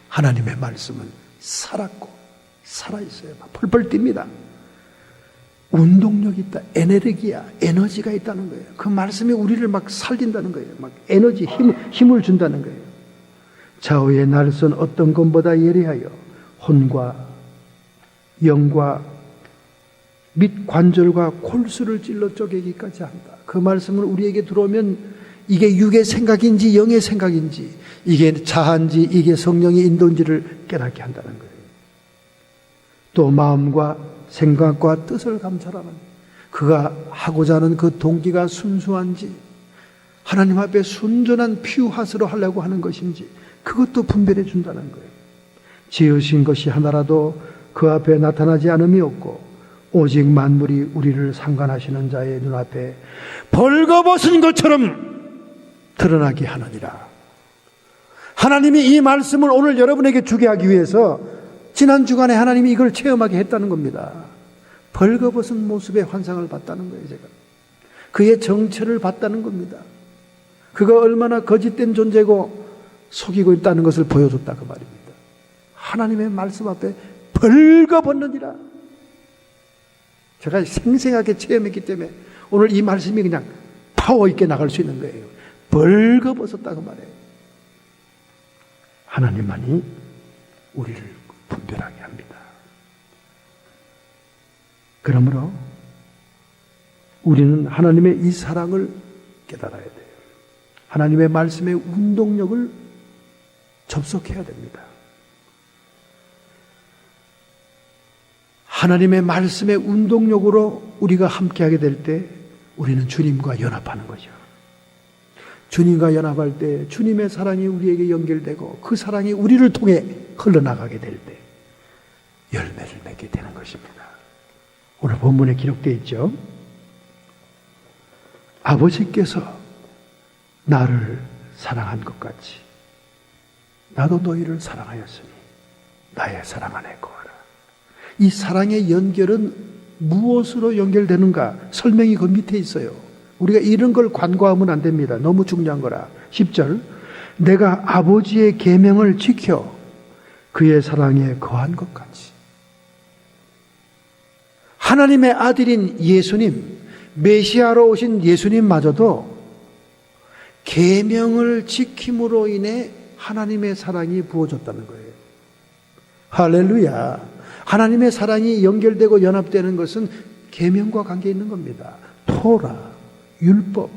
하나님의 말씀은 살았고 살아있어요. 막 펄펄 뜁니다. 운동력이 있다. 에너지가 있다는 거예요. 그 말씀이 우리를 막 살린다는 거예요. 막 에너지, 힘을 준다는 거예요. 좌우의 날선 어떤 것보다 예리하여 혼과 영과 및 관절과 골수를 찔러 쪼개기까지 한다. 그 말씀을 우리에게 들어오면 이게 육의 생각인지 영의 생각인지, 이게 자한지 이게 성령의 인도인지를 깨닫게 한다는 거예요. 또 마음과 생각과 뜻을 감찰하는, 그가 하고자 하는 그 동기가 순수한지, 하나님 앞에 순전한 피우핫으로 하려고 하는 것인지 그것도 분별해 준다는 거예요. 지으신 것이 하나라도 그 앞에 나타나지 않음이 없고 오직 만물이 우리를 상관하시는 자의 눈앞에 벌거벗은 것처럼 드러나게 하느니라. 하나님이 이 말씀을 오늘 여러분에게 주게 하기 위해서 지난 주간에 하나님이 이걸 체험하게 했다는 겁니다. 벌거벗은 모습의 환상을 봤다는 거예요. 제가 그의 정체를 봤다는 겁니다. 그가 얼마나 거짓된 존재고 속이고 있다는 것을 보여줬다 그 말입니다. 하나님의 말씀 앞에 벌거벗느니라. 제가 생생하게 체험했기 때문에 오늘 이 말씀이 그냥 파워 있게 나갈 수 있는 거예요. 벌거벗었다고 말해요. 하나님만이 우리를 분별하게 합니다. 그러므로 우리는 하나님의 이 사랑을 깨달아야 돼요. 하나님의 말씀의 운동력을 접속해야 됩니다. 하나님의 말씀의 운동력으로 우리가 함께하게 될 때 우리는 주님과 연합하는 거죠. 주님과 연합할 때 주님의 사랑이 우리에게 연결되고 그 사랑이 우리를 통해 흘러나가게 될 때 열매를 맺게 되는 것입니다. 오늘 본문에 기록되어 있죠. 아버지께서 나를 사랑한 것 같이 나도 너희를 사랑하였으니 나의 사랑 안에 거하라. 이 사랑의 연결은 무엇으로 연결되는가? 설명이 그 밑에 있어요. 우리가 이런 걸 간과하면 안 됩니다. 너무 중요한 거라. 10절 내가 아버지의 계명을 지켜 그의 사랑에 거한 것 같이. 하나님의 아들인 예수님, 메시아로 오신 예수님마저도 계명을 지킴으로 인해 하나님의 사랑이 부어졌다는 거예요. 할렐루야. 하나님의 사랑이 연결되고 연합되는 것은 계명과 관계 있는 겁니다. 토라, 율법,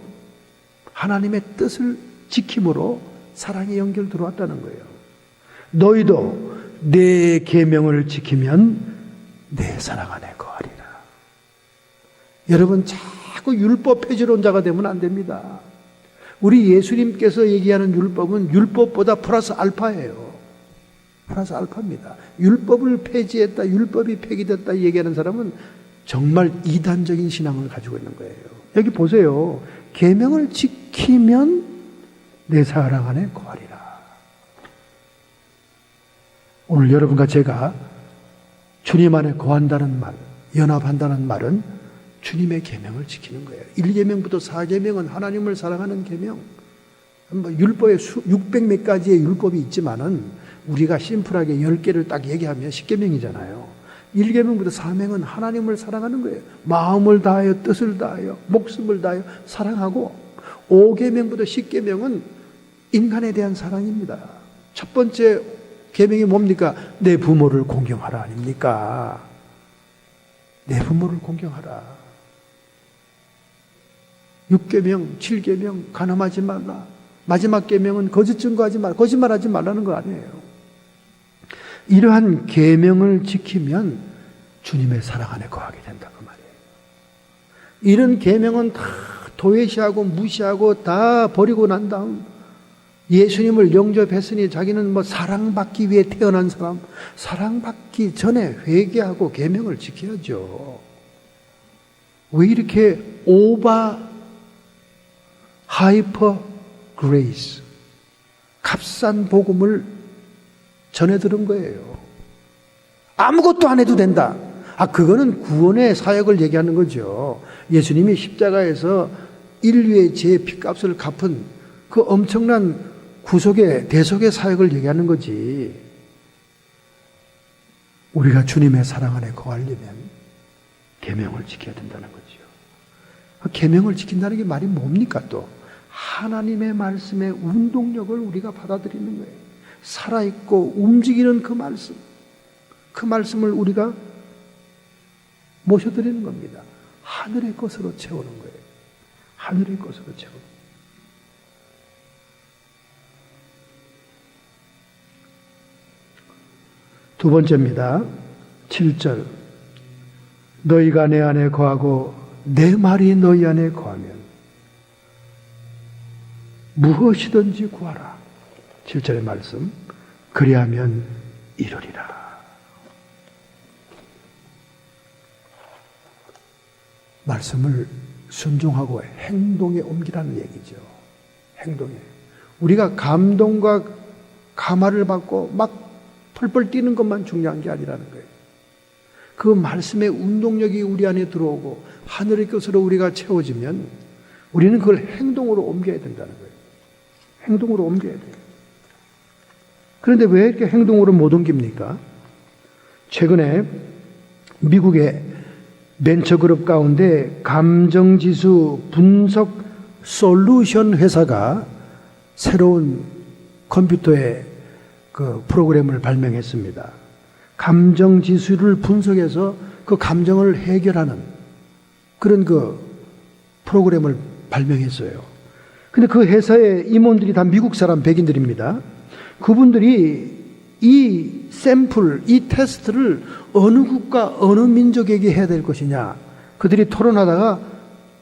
하나님의 뜻을 지킴으로 사랑이 연결 들어왔다는 거예요. 너희도 내 계명을 지키면 내 사랑 안에 거하리라. 여러분, 자꾸 율법 폐지론자가 되면 안 됩니다. 우리 예수님께서 얘기하는 율법은 율법보다 플러스 알파예요. 플러스 알파입니다. 율법을 폐지했다, 율법이 폐기됐다 얘기하는 사람은 정말 이단적인 신앙을 가지고 있는 거예요. 여기 보세요. 계명을 지키면 내 사랑 안에 거하리라. 오늘 여러분과 제가 주님 안에 거한다는 말, 연합한다는 말은 주님의 계명을 지키는 거예요. 1계명부터 4계명은 하나님을 사랑하는 계명. 율법에 600몇 가지의 율법이 있지만은 우리가 심플하게 10개를 딱 얘기하면 10계명이잖아요. 1계명부터 4계명은 하나님을 사랑하는 거예요. 마음을 다하여 뜻을 다하여 목숨을 다하여 사랑하고 5계명부터 10계명은 인간에 대한 사랑입니다. 첫 번째 계명이 뭡니까? 내 부모를 공경하라 아닙니까? 내 부모를 공경하라. 6계명, 7계명 간음하지 말라. 마지막 계명은 거짓 증거하지 말라. 거짓말하지 말라는 거 아니에요. 이러한 계명을 지키면 주님의 사랑 안에 거하게 된다 그 말이에요. 이런 계명은 다 도외시하고 무시하고 다 버리고 난 다음 예수님을 영접했으니 자기는 뭐 사랑받기 위해 태어난 사람, 사랑받기 전에 회개하고 계명을 지켜야죠. 왜 이렇게 오바 하이퍼 그레이스, 값싼 복음을 전해 들은 거예요. 아무것도 안 해도 된다. 그거는 구원의 사역을 얘기하는 거죠. 예수님이 십자가에서 인류의 죄의 핏값을 갚은 그 엄청난 구속의 대속의 사역을 얘기하는 거지. 우리가 주님의 사랑 안에 거하려면 계명을 지켜야 된다는 거죠. 계명을 지킨다는 게 말이 뭡니까 또? 하나님의 말씀의 운동력을 우리가 받아들이는 거예요. 살아있고 움직이는 그 말씀을 우리가 모셔드리는 겁니다. 하늘의 것으로 채우는 거예요. 하늘의 것으로 채우는 거예요. 두 번째입니다. 7절. 너희가 내 안에 거하고 내 말이 너희 안에 거하면 무엇이든지 구하라. 7절의 말씀. 그리하면 이루리라. 말씀을 순종하고 행동에 옮기라는 얘기죠. 행동에. 우리가 감동과 감화를 받고 막 펄펄 뛰는 것만 중요한 게 아니라는 거예요. 그 말씀의 운동력이 우리 안에 들어오고 하늘의 것으로 우리가 채워지면 우리는 그걸 행동으로 옮겨야 된다는 거예요. 행동으로 옮겨야 돼요. 그런데 왜 이렇게 행동으로 못 옮깁니까? 최근에 미국의 벤처그룹 가운데 감정지수 분석 솔루션 회사가 새로운 컴퓨터의 그 프로그램을 발명했습니다. 감정 지수를 분석해서 그 감정을 해결하는 그런 그 프로그램을 발명했어요. 근데 그 회사의 임원들이 다 미국 사람 백인들입니다. 그분들이 이 샘플, 이 테스트를 어느 국가, 어느 민족에게 해야 될 것이냐 그들이 토론하다가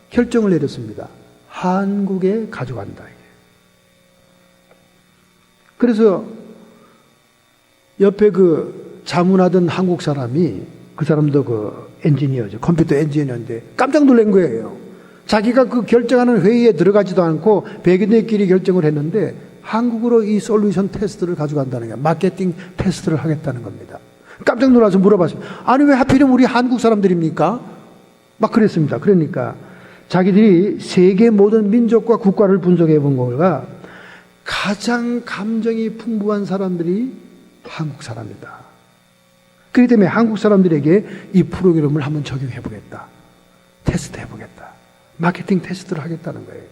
결정을 내렸습니다. 한국에 가져간다. 그래서 옆에 그 자문하던 한국 사람이 그 사람도 그 엔지니어죠. 컴퓨터 엔지니어인데 깜짝 놀란 거예요. 자기가 그 결정하는 회의에 들어가지도 않고 백인들끼리 결정을 했는데 한국으로 이 솔루션 테스트를 가져간다는 거예요. 마케팅 테스트를 하겠다는 겁니다. 깜짝 놀라서 물어봤어요. 아니 왜 하필이면 우리 한국 사람들입니까? 막 그랬습니다. 그러니까 자기들이 세계 모든 민족과 국가를 분석해 본 거가 가장 감정이 풍부한 사람들이 한국 사람이다. 그렇기 때문에 한국 사람들에게 이 프로그램을 한번 적용해 보겠다. 테스트 해보겠다. 마케팅 테스트를 하겠다는 거예요.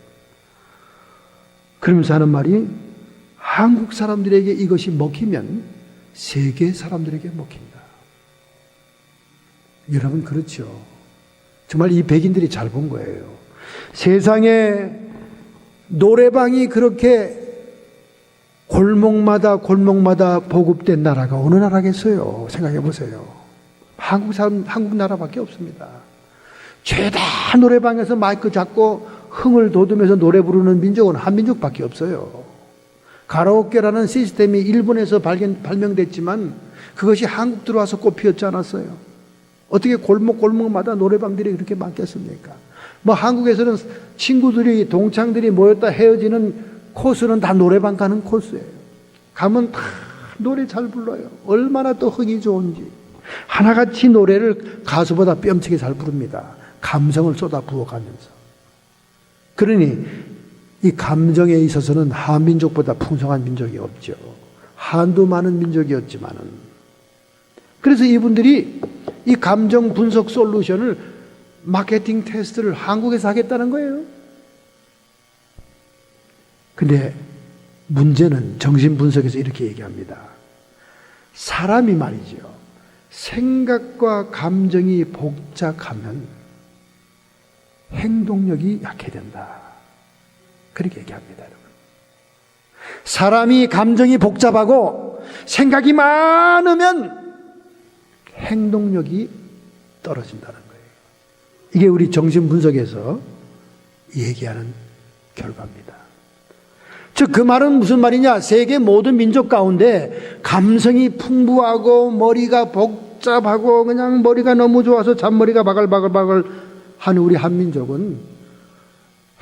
그러면서 하는 말이 한국 사람들에게 이것이 먹히면 세계 사람들에게 먹힌다. 여러분 그렇죠. 정말 이 백인들이 잘 본 거예요. 세상에 노래방이 그렇게 골목마다 보급된 나라가 어느 나라겠어요? 생각해 보세요. 한국 나라밖에 없습니다. 죄다 노래방에서 마이크 잡고 흥을 돋우면서 노래 부르는 민족은 한 민족밖에 없어요. 가라오케라는 시스템이 일본에서 발명됐지만 그것이 한국 들어와서 꽃 피웠지 않았어요. 어떻게 골목마다 노래방들이 그렇게 많겠습니까? 뭐 한국에서는 친구들이 동창들이 모였다 헤어지는 코스는 다 노래방 가는 코스예요. 가면 다 노래 잘 불러요. 얼마나 또 흥이 좋은지. 하나같이 노래를 가수보다 뺨치게 잘 부릅니다. 감성을 쏟아 부어가면서. 그러니 이 감정에 있어서는 한민족보다 풍성한 민족이 없죠. 한도 많은 민족이었지만은. 그래서 이분들이 이 감정 분석 솔루션을 마케팅 테스트를 한국에서 하겠다는 거예요. 근데 문제는 정신분석에서 이렇게 얘기합니다. 사람이 말이죠. 생각과 감정이 복잡하면 행동력이 약해진다. 그렇게 얘기합니다, 여러분. 사람이 감정이 복잡하고 생각이 많으면 행동력이 떨어진다는 거예요. 이게 우리 정신분석에서 얘기하는 결과입니다. 즉, 그 말은 무슨 말이냐? 세계 모든 민족 가운데 감성이 풍부하고 머리가 복잡하고 그냥 머리가 너무 좋아서 잔머리가 바글바글바글 하는 우리 한민족은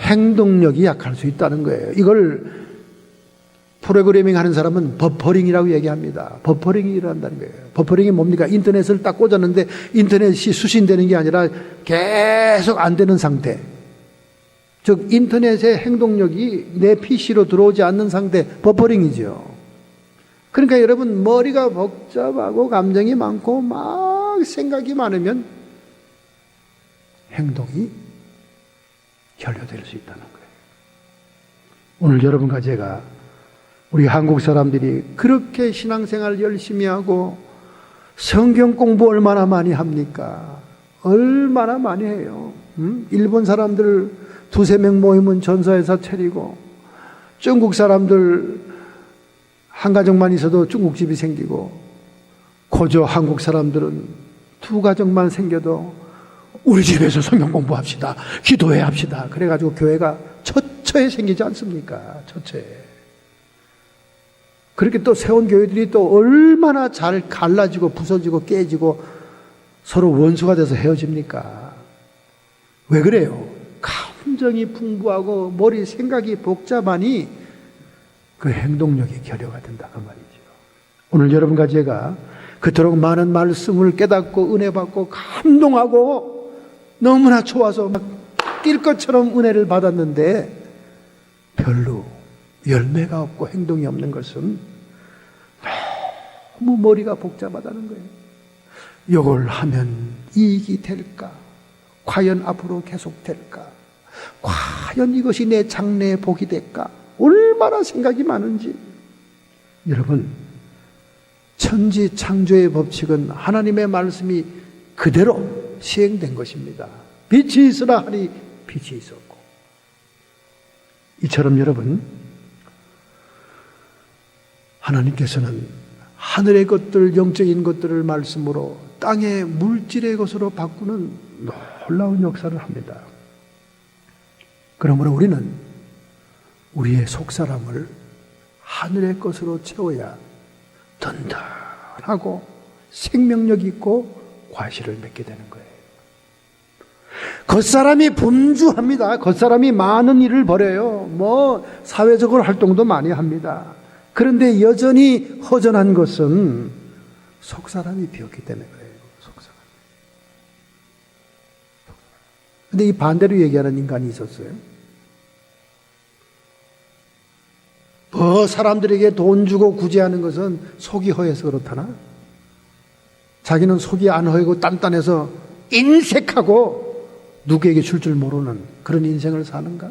행동력이 약할 수 있다는 거예요. 이걸 프로그래밍 하는 사람은 버퍼링이라고 얘기합니다. 버퍼링이 일어난다는 거예요. 버퍼링이 뭡니까? 인터넷을 딱 꽂았는데 인터넷이 수신되는 게 아니라 계속 안 되는 상태. 즉 인터넷의 행동력이 내 PC로 들어오지 않는 상태, 버퍼링이죠. 그러니까 여러분, 머리가 복잡하고 감정이 많고 막 생각이 많으면 행동이 결여될 수 있다는 거예요. 오늘 여러분과 제가 우리 한국 사람들이 그렇게 신앙생활 열심히 하고 성경 공부 얼마나 많이 합니까? 얼마나 많이 해요. 일본 사람들 2-3명 모이면 전사회사 차리고, 중국 사람들 한 가정만 있어도 중국집이 생기고, 고조 한국 사람들은 2가정만 생겨도 우리 집에서 성경 공부합시다, 기도회 합시다. 그래가지고 교회가 처처에 생기지 않습니까? 처처에. 그렇게 또 세운 교회들이 또 얼마나 잘 갈라지고 부서지고 깨지고 서로 원수가 돼서 헤어집니까? 왜 그래요? 감정이 풍부하고 머리 생각이 복잡하니 그 행동력이 결여가 된다, 그 말이죠. 오늘 여러분과 제가 그토록 많은 말씀을 깨닫고 은혜 받고 감동하고 너무나 좋아서 막 뛸 것처럼 은혜를 받았는데 별로 열매가 없고 행동이 없는 것은 너무 머리가 복잡하다는 거예요. 이걸 하면 이익이 될까? 과연 앞으로 계속 될까? 과연 이것이 내 장래의 복이 될까? 얼마나 생각이 많은지. 여러분, 천지 창조의 법칙은 하나님의 말씀이 그대로 시행된 것입니다. 빛이 있으라 하니 빛이 있었고. 이처럼 여러분, 하나님께서는 하늘의 것들, 영적인 것들을 말씀으로 땅의 물질의 것으로 바꾸는 놀라운 역사를 합니다. 그러므로 우리는 우리의 속사람을 하늘의 것으로 채워야 든든하고 생명력 있고 과실을 맺게 되는 거예요. 겉사람이 분주합니다. 겉사람이 많은 일을 벌여요. 사회적으로 활동도 많이 합니다. 그런데 여전히 허전한 것은 속사람이 비었기 때문에 그래요. 속사람. 근데 이 반대로 얘기하는 인간이 있었어요. 사람들에게 돈 주고 구제하는 것은 속이 허해서 그렇다나? 자기는 속이 안 허해고 단단해서 인색하고 누구에게 줄 줄 모르는 그런 인생을 사는가?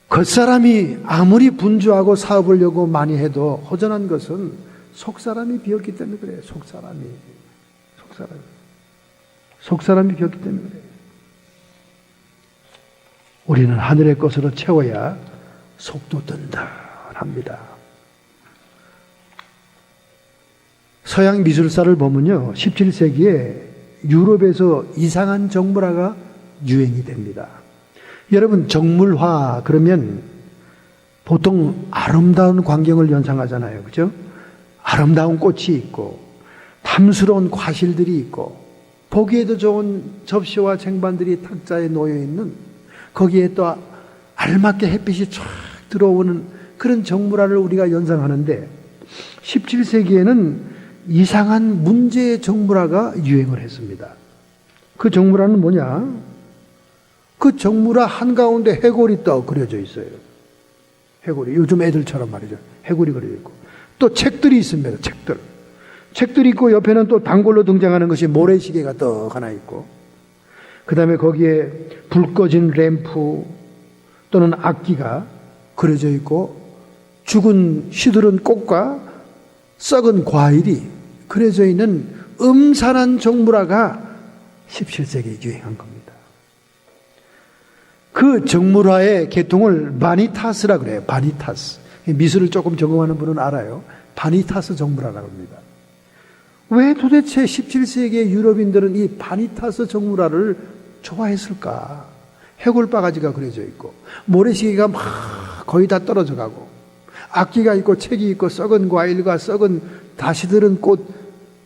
겉사람이 아무리 분주하고 사업하려고 많이 해도 허전한 것은 속사람이 비었기 때문에 그래요. 속사람이 비었기 때문에 그래요. 우리는 하늘의 것으로 채워야 속도 든든합니다. 서양 미술사를 보면요, 17세기에 유럽에서 이상한 정물화가 유행이 됩니다. 여러분, 정물화 그러면 보통 아름다운 광경을 연상하잖아요. 그죠? 아름다운 꽃이 있고 탐스러운 과실들이 있고 보기에도 좋은 접시와 쟁반들이 탁자에 놓여 있는, 거기에 또 알맞게 햇빛이 쫙 들어오는 그런 정물화를 우리가 연상하는데, 17세기에는 이상한 문제의 정물화가 유행을 했습니다. 그 정물화는 뭐냐? 그 정물화 한가운데 해골이 떠 그려져 있어요. 해골이, 요즘 애들처럼 말이죠. 해골이 그려져 있고, 또 책들이 있습니다. 책들이 있고, 옆에는 또 단골로 등장하는 것이 모래시계가 떡 하나 있고, 그 다음에 거기에 불 꺼진 램프 또는 악기가 그려져 있고, 죽은 시들은 꽃과 썩은 과일이 그려져 있는 음산한 정물화가 17세기에 유행한 겁니다. 그 정물화의 계통을 바니타스라 그래요. 바니타스. 미술을 조금 전공하는 분은 알아요. 바니타스 정물화라고 합니다. 왜 도대체 17세기의 유럽인들은 이 바니타스 정물화를 좋아했을까? 해골바가지가 그려져 있고 모래시계가 막 거의 다 떨어져 가고 악기가 있고 책이 있고 썩은 과일과 썩은 다시 들은 꽃,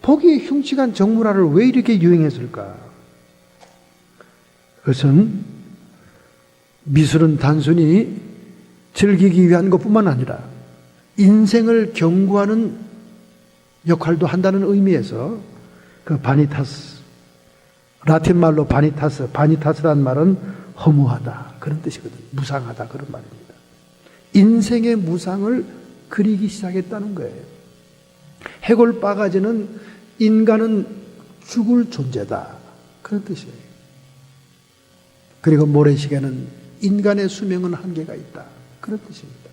보기 흉측한 정물화를 왜 이렇게 유행했을까? 그것은 미술은 단순히 즐기기 위한 것뿐만 아니라 인생을 경고하는 역할도 한다는 의미에서 그 바니타스, 라틴 말로 바니타스라는 말은 허무하다 그런 뜻이거든요. 무상하다 그런 말입니다. 인생의 무상을 그리기 시작했다는 거예요. 해골바가지는 인간은 죽을 존재다 그런 뜻이에요. 그리고 모래시계는 인간의 수명은 한계가 있다 그런 뜻입니다.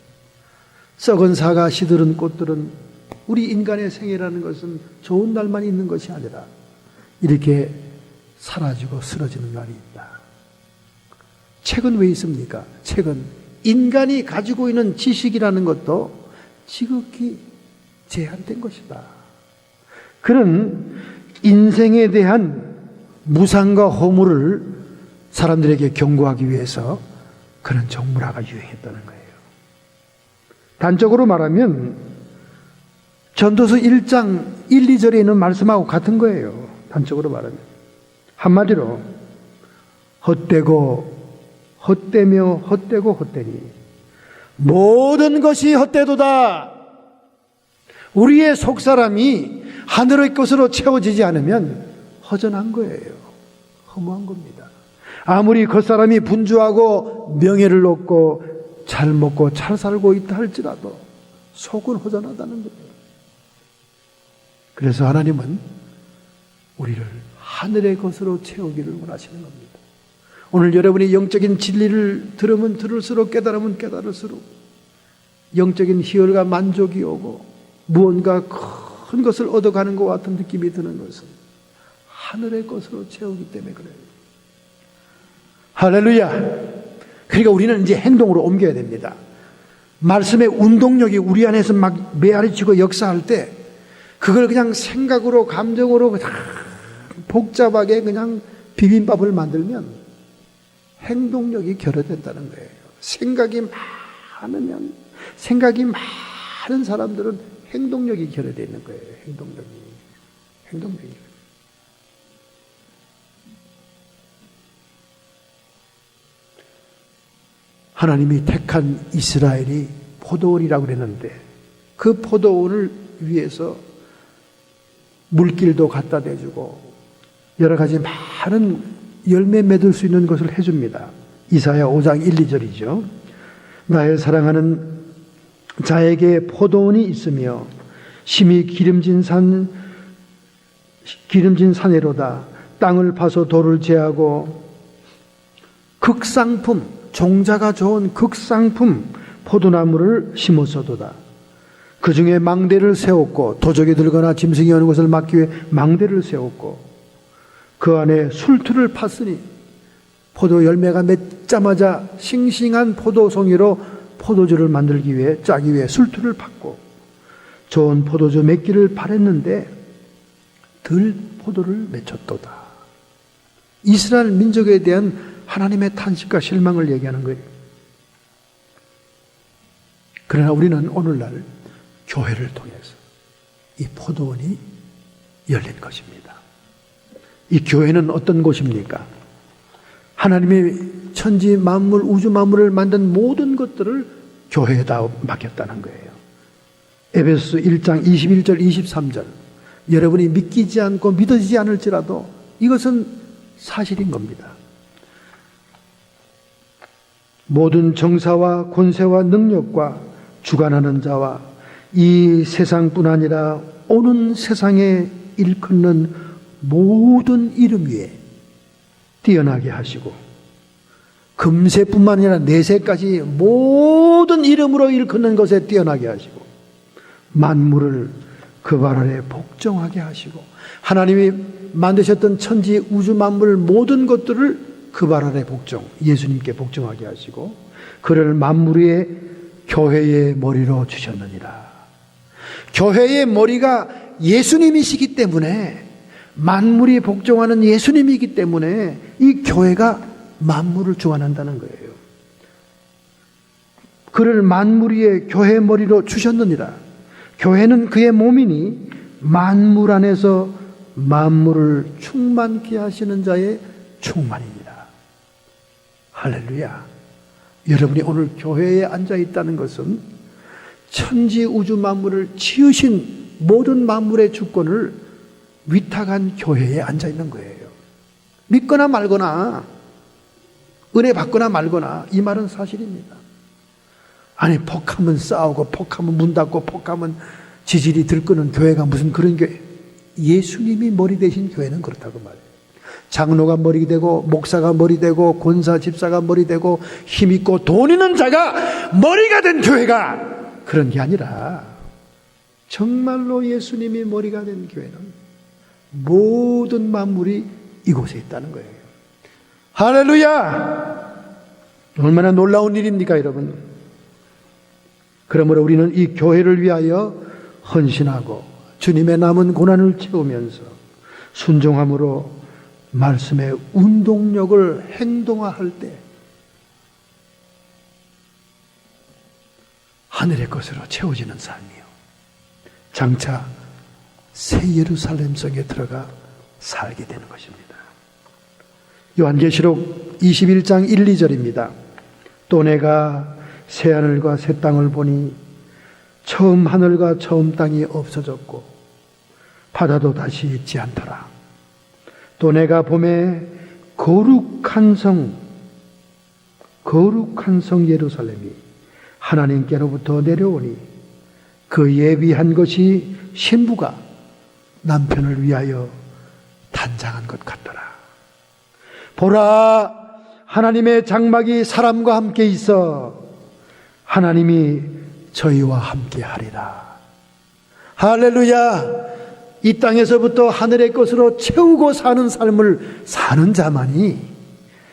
썩은 사과 시들은 꽃들은 우리 인간의 생애라는 것은 좋은 날만 있는 것이 아니라 이렇게 사라지고 쓰러지는 날이 있다. 책은 왜 있습니까? 책은 인간이 가지고 있는 지식이라는 것도 지극히 제한된 것이다. 그런 인생에 대한 무상과 허무를 사람들에게 경고하기 위해서 그런 정물화가 유행했다는 거예요. 단적으로 말하면 전도서 1장 1, 2절에 있는 말씀하고 같은 거예요. 단적으로 말하면 한마디로 헛되며 헛되고 헛되니 모든 것이 헛되도다. 우리의 속사람이 하늘의 것으로 채워지지 않으면 허전한 거예요. 허무한 겁니다. 아무리 겉사람이 분주하고 명예를 얻고 잘 먹고 잘 살고 있다 할지라도 속은 허전하다는 거예요. 그래서 하나님은 우리를 하늘의 것으로 채우기를 원하시는 겁니다. 오늘 여러분이 영적인 진리를 들으면 들을수록 깨달으면 깨달을수록 영적인 희열과 만족이 오고 무언가 큰 것을 얻어가는 것 같은 느낌이 드는 것은 하늘의 것으로 채우기 때문에 그래요. 할렐루야. 그러니까 우리는 이제 행동으로 옮겨야 됩니다. 말씀의 운동력이 우리 안에서 막 메아리치고 역사할 때 그걸 그냥 생각으로 감정으로 복잡하게 그냥 비빔밥을 만들면 행동력이 결여된다는 거예요. 생각이 많은 사람들은 행동력이 결여되어 있는 거예요. 행동력이. 하나님이 택한 이스라엘이 포도원이라고 그랬는데 그 포도원을 위해서 물길도 갖다 대주고 여러 가지 많은 열매 맺을 수 있는 것을 해줍니다. 이사야 5장 1, 2절이죠. 나의 사랑하는 자에게 포도원이 있으며 심히 기름진 산에로다. 땅을 파서 돌을 제하고 극상품, 종자가 좋은 극상품 포도나무를 심었어도다. 그 중에 망대를 세웠고 도적이 들거나 짐승이 오는 것을 막기 위해 망대를 세웠고 그 안에 술틀을 팠으니 포도 열매가 맺자마자 싱싱한 포도송이로 포도주를 만들기 위해 짜기 위해 술틀을 팠고 좋은 포도주 맺기를 바랬는데 들 포도를 맺혔도다. 이스라엘 민족에 대한 하나님의 탄식과 실망을 얘기하는 거예요. 그러나 우리는 오늘날 교회를 통해서 이 포도원이 열린 것입니다. 이 교회는 어떤 곳입니까? 하나님의 천지 만물, 우주 만물을 만든 모든 것들을 교회에다 맡겼다는 거예요. 에베소서 1장 21절 23절 여러분이 믿기지 않고 믿어지지 않을지라도 이것은 사실인 겁니다. 모든 정사와 권세와 능력과 주관하는 자와 이 세상뿐 아니라 오는 세상에 일컫는 모든 이름 위에 뛰어나게 하시고 금세뿐만 아니라 내세까지 모든 이름으로 일컫는 것에 뛰어나게 하시고 만물을 그 발 아래 복종하게 하시고 하나님이 만드셨던 천지 우주 만물 모든 것들을 그 발 아래 복종, 예수님께 복종하게 하시고 그를 만물 위에 교회의 머리로 주셨느니라. 교회의 머리가 예수님이시기 때문에, 만물이 복종하는 예수님이기 때문에 이 교회가 만물을 주관한다는 거예요. 그를 만물 위에 교회의 머리로 주셨느니라. 교회는 그의 몸이니 만물 안에서 만물을 충만케 하시는 자의 충만입니다. 할렐루야. 여러분이 오늘 교회에 앉아 있다는 것은 천지 우주 만물을 지으신 모든 만물의 주권을 위탁한 교회에 앉아 있는 거예요. 믿거나 말거나, 은혜 받거나 말거나, 이 말은 사실입니다. 아니, 폭하면 싸우고 폭하면 문 닫고 폭하면 지질이 들끄는 교회가 무슨 그런 교회. 예수님이 머리 되신 교회는 그렇다고 말해요. 장로가 머리 되고 목사가 머리 되고 권사 집사가 머리 되고 힘있고 돈 있는 자가 머리가 된 교회가 그런 게 아니라 정말로 예수님이 머리가 된 교회는 모든 만물이 이곳에 있다는 거예요. 할렐루야! 얼마나 놀라운 일입니까, 여러분? 그러므로 우리는 이 교회를 위하여 헌신하고 주님의 남은 고난을 채우면서 순종함으로 말씀의 운동력을 행동화할 때 하늘의 것으로 채워지는 삶이요, 장차 새 예루살렘 속에 들어가 살게 되는 것입니다. 요한계시록 21장 1, 2절입니다. 또 내가 새 하늘과 새 땅을 보니 처음 하늘과 처음 땅이 없어졌고 바다도 다시 있지 않더라. 또 내가 봄에 거룩한 성 예루살렘이 하나님께로부터 내려오니 그 예비한 것이 신부가 남편을 위하여 단장한 것 같더라. 보라, 하나님의 장막이 사람과 함께 있어 하나님이 저희와 함께 하리라. 할렐루야. 이 땅에서부터 하늘의 것으로 채우고 사는 삶을 사는 자만이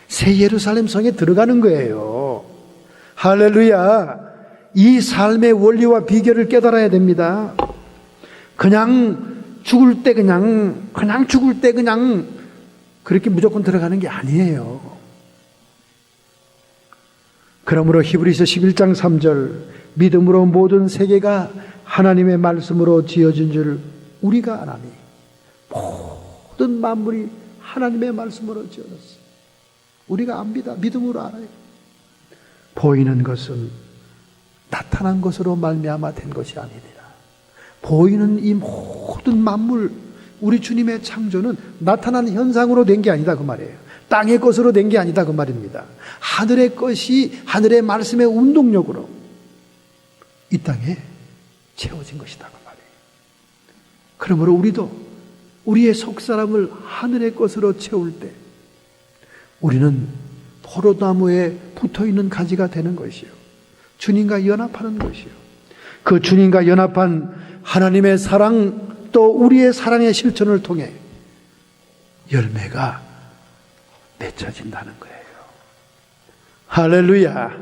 새 예루살렘 성에 들어가는 거예요. 할렐루야. 이 삶의 원리와 비결을 깨달아야 됩니다. 그냥 죽을 때 그냥 그렇게 무조건 들어가는 게 아니에요. 그러므로 히브리서 11장 3절, 믿음으로 모든 세계가 하나님의 말씀으로 지어진 줄 우리가 아나니, 모든 만물이 하나님의 말씀으로 지어졌어요. 우리가 압니다. 믿음으로 알아요. 보이는 것은 나타난 것으로 말미암아 된 것이 아니니라. 보이는 이 모든 만물, 우리 주님의 창조는 나타난 현상으로 된 게 아니다 그 말이에요. 땅의 것으로 된 게 아니다 그 말입니다. 하늘의 것이 하늘의 말씀의 운동력으로 이 땅에 채워진 것이다 그 말이에요. 그러므로 우리도 우리의 속사람을 하늘의 것으로 채울 때 우리는 포도나무에 붙어있는 가지가 되는 것이요, 주님과 연합하는 것이요, 그 주님과 연합한 하나님의 사랑, 또 우리의 사랑의 실천을 통해 열매가 맺혀진다는 거예요. 할렐루야.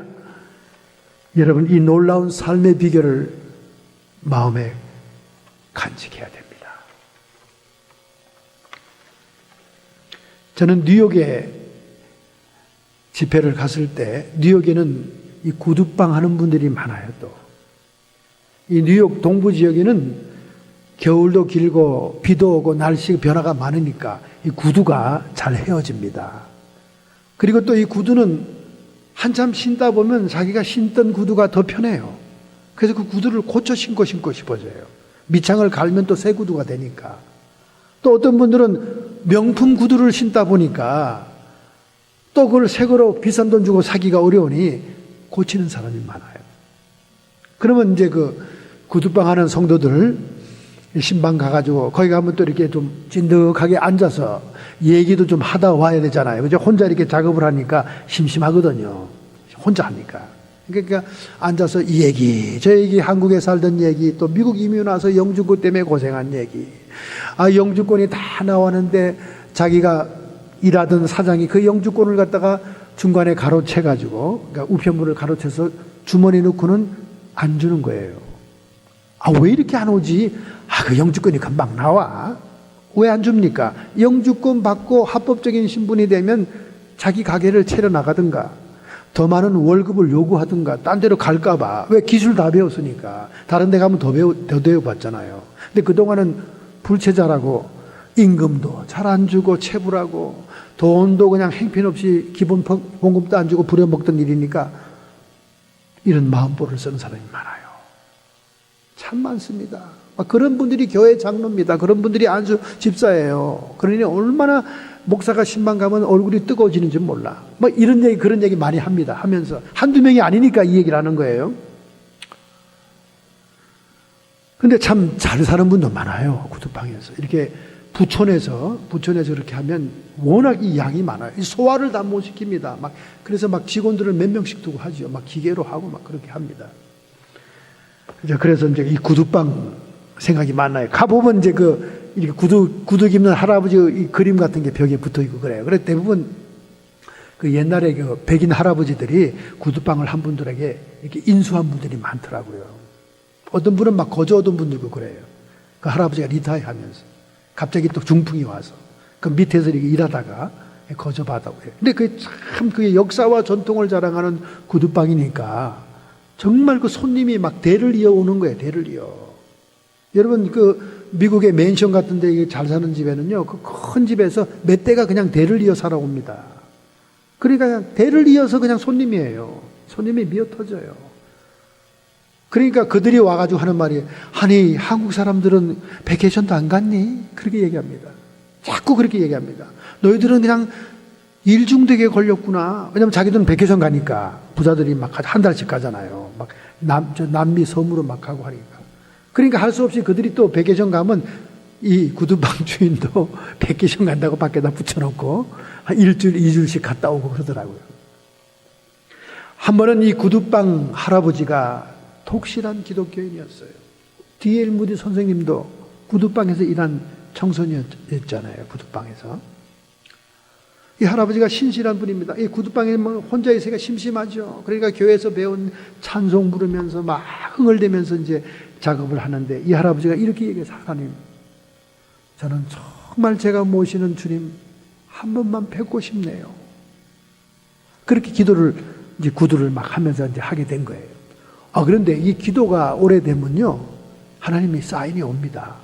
여러분, 이 놀라운 삶의 비결을 마음에 간직해야 됩니다. 저는 뉴욕에 집회를 갔을 때, 뉴욕에는 이 구두방 하는 분들이 많아요. 또 이 뉴욕 동부 지역에는 겨울도 길고 비도 오고 날씨 변화가 많으니까 이 구두가 잘 헤어집니다. 그리고 또 이 구두는 한참 신다 보면 자기가 신던 구두가 더 편해요. 그래서 그 구두를 고쳐 신고 싶어져요. 밑창을 갈면 또 새 구두가 되니까. 또 어떤 분들은 명품 구두를 신다 보니까 또 그걸 새 거로 비싼 돈 주고 사기가 어려우니 고치는 사람이 많아요. 그러면 이제 그 구두방 하는 성도들, 신방 가가지고 거기 가면 또 이렇게 좀 찐득하게 앉아서 얘기도 좀 하다 와야 되잖아요. 그죠? 혼자 이렇게 작업을 하니까 심심하거든요. 혼자 하니까. 그러니까 앉아서 이 얘기, 저 얘기, 한국에 살던 얘기, 또 미국 이민 와서 영주권 때문에 고생한 얘기. 영주권이 다 나왔는데 자기가 일하던 사장이 그 영주권을 갖다가 중간에 가로채가지고, 그러니까 우편물을 가로채서 주머니 넣고는 안 주는 거예요. 왜 이렇게 안 오지? 그 영주권이 금방 나와. 왜 안 줍니까? 영주권 받고 합법적인 신분이 되면 자기 가게를 차려나가든가 더 많은 월급을 요구하든가 딴 데로 갈까봐. 왜? 기술 다 배웠으니까. 다른 데 가면 더 배워봤잖아요. 근데 그동안은 불체자라고 임금도 잘 안 주고 체불하고 돈도 그냥 행편없이 기본 봉급도 안 주고 부려먹던 일이니까 이런 마음보를 쓰는 사람이 많아요. 참 많습니다. 그런 분들이 교회 장로입니다. 그런 분들이 안수 집사예요. 그러니 얼마나 목사가 신방 가면 얼굴이 뜨거워지는지 몰라. 이런 얘기 그런 얘기 많이 합니다. 하면서 한두 명이 아니니까 이 얘기를 하는 거예요. 근데 참 잘 사는 분도 많아요. 구두방에서 이렇게 부촌에서 그렇게 하면 워낙 이 양이 많아요. 소화를 다 못 시킵니다. 그래서 직원들을 몇 명씩 두고 하죠. 기계로 하고 그렇게 합니다. 그래서 이제 이 구두방 생각이 많아요. 가보면 이제 이렇게 구두 입는 할아버지 이 그림 같은 게 벽에 붙어 있고 그래요. 그래서 대부분 옛날에 백인 할아버지들이 구두방을 한 분들에게 이렇게 인수한 분들이 많더라고요. 어떤 분은 거저오던 분들도 그래요. 그 할아버지가 리타이 하면서 갑자기 또 중풍이 와서 그 밑에서 이렇게 일하다가 거저받아고 해요. 근데 그게 역사와 전통을 자랑하는 구두방이니까 정말 그 손님이 대를 이어 오는 거예요. 대를 이어. 여러분 미국의 맨션 같은 데 잘 사는 집에는요, 그 큰 집에서 몇 대가 그냥 대를 이어 살아옵니다. 그러니까 그냥 대를 이어서 그냥 손님이에요. 손님이 미어 터져요. 그러니까 그들이 와가지고 하는 말이, 아니 한국 사람들은 베케이션도 안 갔니? 그렇게 얘기합니다. 자꾸 그렇게 얘기합니다. 너희들은 그냥 일중독에 걸렸구나. 왜냐면 자기들은 베케이션 가니까 부자들이 한 달씩 가잖아요. 남미 섬으로 하고 하니까. 그러니까 할 수 없이 그들이 또 베케이션 가면 이 구두방 주인도 베케이션 간다고 밖에다 붙여놓고 한 일주일, 2주일씩 갔다 오고 그러더라고요. 한 번은 이 구두방 할아버지가 독실한 기독교인이었어요. D.L. 무디 선생님도 구두방에서 일한 청소년이었잖아요. 구두방에서. 이 할아버지가 신실한 분입니다. 이 구두방에 혼자 있으니까 심심하죠. 그러니까 교회에서 배운 찬송 부르면서 흥얼대면서 이제 작업을 하는데, 이 할아버지가 이렇게 얘기해서, 하나님, 저는 정말 제가 모시는 주님 한 번만 뵙고 싶네요. 그렇게 기도를 이제 구두를 하면서 이제 하게 된 거예요. 그런데 이 기도가 오래되면요, 하나님이 사인이 옵니다.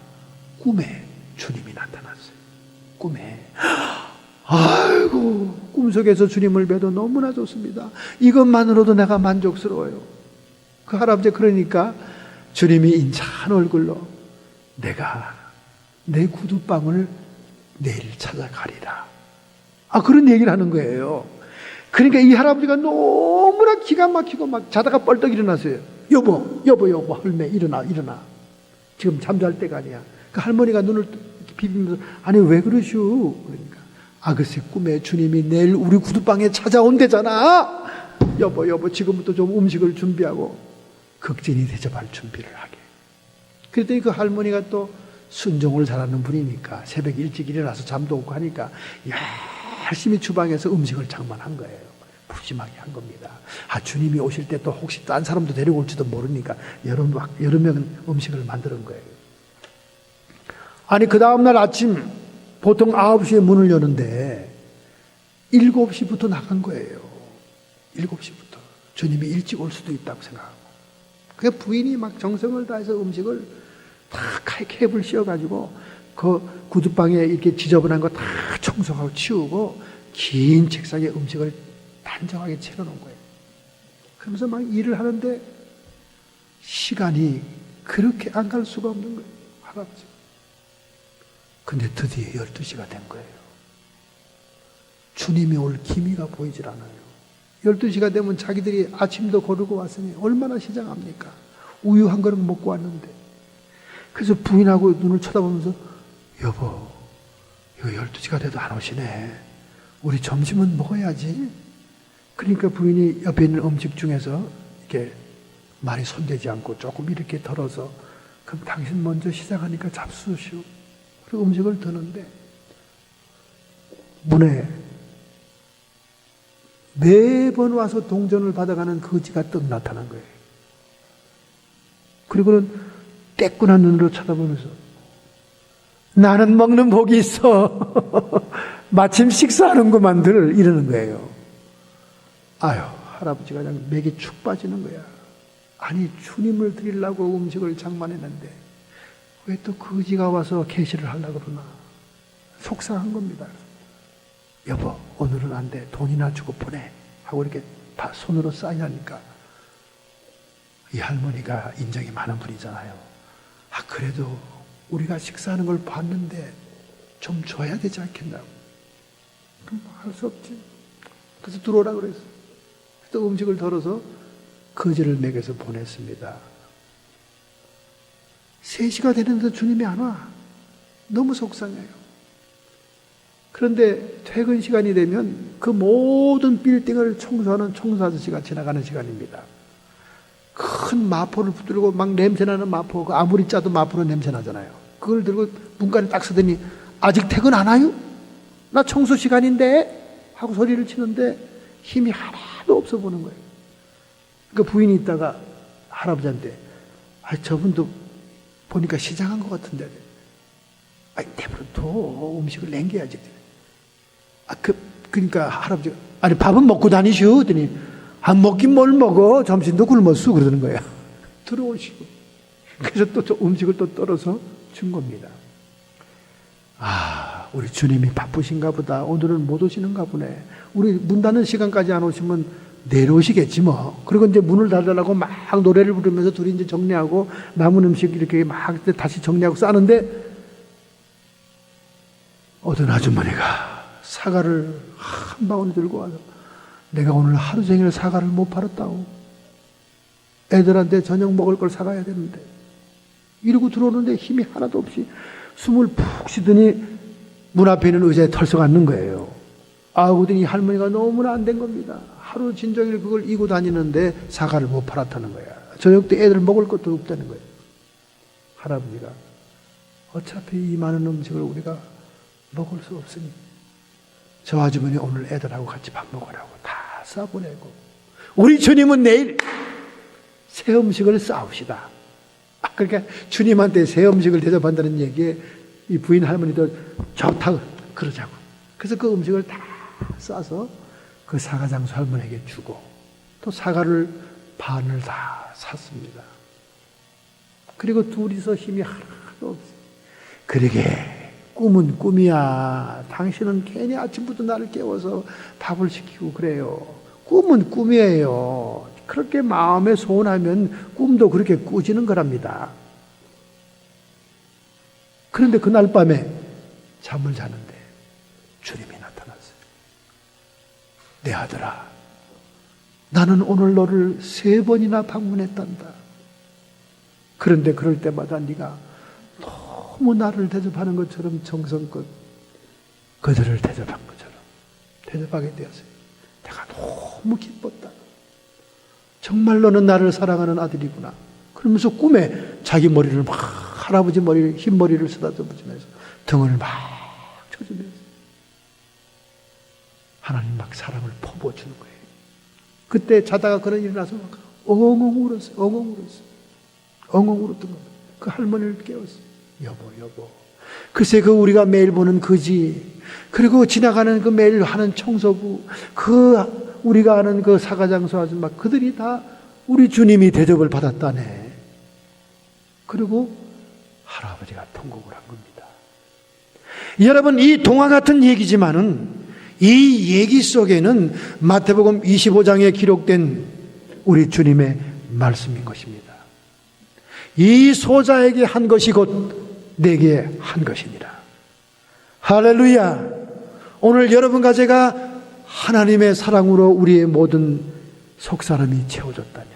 꿈에 주님이 나타났어요. 꿈에. 아이고, 꿈속에서 주님을 뵈도 너무나 좋습니다. 이것만으로도 내가 만족스러워요. 그 할아버지 그러니까 주님이 인자한 얼굴로, 내가 내 구두방을 내일 찾아가리라. 그런 얘기를 하는 거예요. 그러니까 이 할아버지가 너무나 기가 막히고 자다가 뻘떡 일어났어요. 여보, 할매, 일어나. 지금 잠잘 때가 아니야. 그 할머니가 눈을 비비면서, 아니, 왜 그러시오? 그러니까, 글쎄, 꿈에 주님이 내일 우리 구두방에 찾아온대잖아. 여보, 지금부터 좀 음식을 준비하고 극진히 대접할 준비를 하게. 그랬더니 그 할머니가 또 순종을 잘하는 분이니까 새벽 일찍 일어나서 잠도 없고 하니까 열심히 주방에서 음식을 장만한 거예요. 푸짐하게 한 겁니다. 주님이 오실 때 또 혹시 딴 사람도 데려올지도 모르니까 여러 명 음식을 만드는 거예요. 그 다음날 아침 보통 9시에 문을 여는데 7시부터 나간 거예요. 7시부터. 주님이 일찍 올 수도 있다고 생각하고. 그 부인이 정성을 다해서 음식을 다 캡을 씌워가지고 그 구두방에 이렇게 지저분한 거 다 청소하고 치우고 긴 책상에 음식을 단정하게 차려놓은 거예요. 그러면서 일을 하는데 시간이 그렇게 안 갈 수가 없는 거예요. 할아버지. 근데 드디어 12시가 된 거예요. 주님이 올 기미가 보이질 않아요. 12시가 되면 자기들이 아침도 거르고 왔으니 얼마나 시장합니까? 우유 한 그릇 먹고 왔는데 그래서 부인하고 눈을 쳐다보면서 여보, 이거 12시가 돼도 안 오시네. 우리 점심은 먹어야지. 그러니까 부인이 옆에 있는 음식 중에서 이렇게 많이 손대지 않고 조금 이렇게 덜어서 그럼 당신 먼저 시작하니까 잡수시오. 그리고 음식을 드는데 문에 매번 와서 동전을 받아가는 거지가 떡 나타난 거예요. 그리고는 떼꾸난 눈으로 쳐다보면서 나는 먹는 복이 있어. 마침 식사하는구만들 이러는 거예요. 아유, 할아버지가 그냥 맥이 축 빠지는 거야. 아니, 주님을 드리려고 음식을 장만했는데 왜 또 거지가 와서 계시를 하려고 그러나. 속상한 겁니다. 여보, 오늘은 안 돼. 돈이나 주고 보내. 하고 이렇게 손으로 사인하니까 이 할머니가 인정이 많은 분이잖아요. 아, 그래도 우리가 식사하는 걸 봤는데 좀 줘야 되지 않겠나고. 그럼 할 수 없지. 그래서 들어오라 그랬어. 또 음식을 덜어서 거지를 먹여서 보냈습니다. 3시가 되는데도 주님이 안 와. 너무 속상해요. 그런데 퇴근 시간이 되면 그 모든 빌딩을 청소하는 청소 아저씨가 지나가는 시간입니다. 큰 마포를 붙들고 막 냄새나는 마포, 아무리 짜도 마포로 냄새나잖아요. 그걸 들고 문간에 딱 서더니 아직 퇴근 안 와요? 나 청소 시간인데? 하고 소리를 치는데 힘이 하나도 없어 보는 거예요. 그 부인이 있다가 할아버지한테 저분도 보니까 시장한 것 같은데 내버려둬. 음식을 남겨야지. 그러니까 할아버지가 아니 밥은 먹고 다니시오. 그랬더니 안 먹긴 뭘 먹어. 점심도 굶었어. 그러는 거야. 들어오시고. 그래서 또 음식을 또 떨어서 준 겁니다. 아, 우리 주님이 바쁘신가 보다. 오늘은 못 오시는가 보네. 우리 문 닫는 시간까지 안 오시면 내려오시겠지 뭐. 그리고 이제 문을 닫으려고 막 노래를 부르면서 둘이 이제 정리하고 남은 음식 이렇게 막 다시 정리하고 싸는데 어떤 아주머니가 사과를 한 바구니 들고 와서 내가 오늘 하루 종일 사과를 못 팔았다고. 애들한테 저녁 먹을 걸 사가야 되는데. 이러고 들어오는데 힘이 하나도 없이 숨을 푹 쉬더니 문 앞에 있는 의자에 털썩 앉는 거예요. 그러더니 할머니가 너무나 안 된 겁니다. 하루 진종일 그걸 이고 다니는데 사과를 못 팔았다는 거야. 저녁 때 애들 먹을 것도 없다는 거예요. 할아버지가 어차피 이 많은 음식을 우리가 먹을 수 없으니 저 아주머니 오늘 애들하고 같이 밥 먹으라고 다 싸보내고 우리 주님은 내일 새 음식을 싸웁시다. 그러니까 주님한테 새 음식을 대접한다는 얘기에 이 부인 할머니도 좋다고 그러자고. 그래서 그 음식을 다 싸서 그 사과장수 할머니에게 주고 또 사과를 반을 다 샀습니다. 그리고 둘이서 힘이 하나도 없어요. 그러게 꿈은 꿈이야. 당신은 괜히 아침부터 나를 깨워서 밥을 시키고 그래요. 꿈은 꿈이에요. 그렇게 마음에 소원하면 꿈도 그렇게 꾸지는 거랍니다. 그런데 그날 밤에 잠을 자는데 주님이 나타났어요. 내 아들아, 나는 오늘 너를 3번이나 방문했단다. 그런데 그럴 때마다 네가 너무 나를 대접하는 것처럼 정성껏 그들을 대접한 것처럼 대접하게 되었어요. 내가 너무 기뻤다. 정말 너는 나를 사랑하는 아들이구나. 그러면서 꿈에 자기 머리를 막 할아버지 머리를 흰머리를 쓰다듬으면서 등을 막 쳐주면서 하나님 막 사랑을 퍼부어주는 거예요. 그때 자다가 그런 일이 나서 막 엉엉 울었어요. 엉엉 울었어요. 엉엉 울었던 겁니다. 그 할머니를 깨웠어요. 여보. 글쎄 그 우리가 매일 보는 거지. 그리고 지나가는 그 매일 하는 청소부, 그 우리가 아는 그 사과장수 아줌마, 그들이 다 우리 주님이 대접을 받았다네. 그리고 할아버지가 통곡을 한 겁니다. 여러분, 이 동화 같은 얘기지만은 이 얘기 속에는 마태복음 25장에 기록된 우리 주님의 말씀인 것입니다. 이 소자에게 한 것이 곧 내게 한 것이니라. 할렐루야. 오늘 여러분과 제가 하나님의 사랑으로 우리의 모든 속사람이 채워졌다면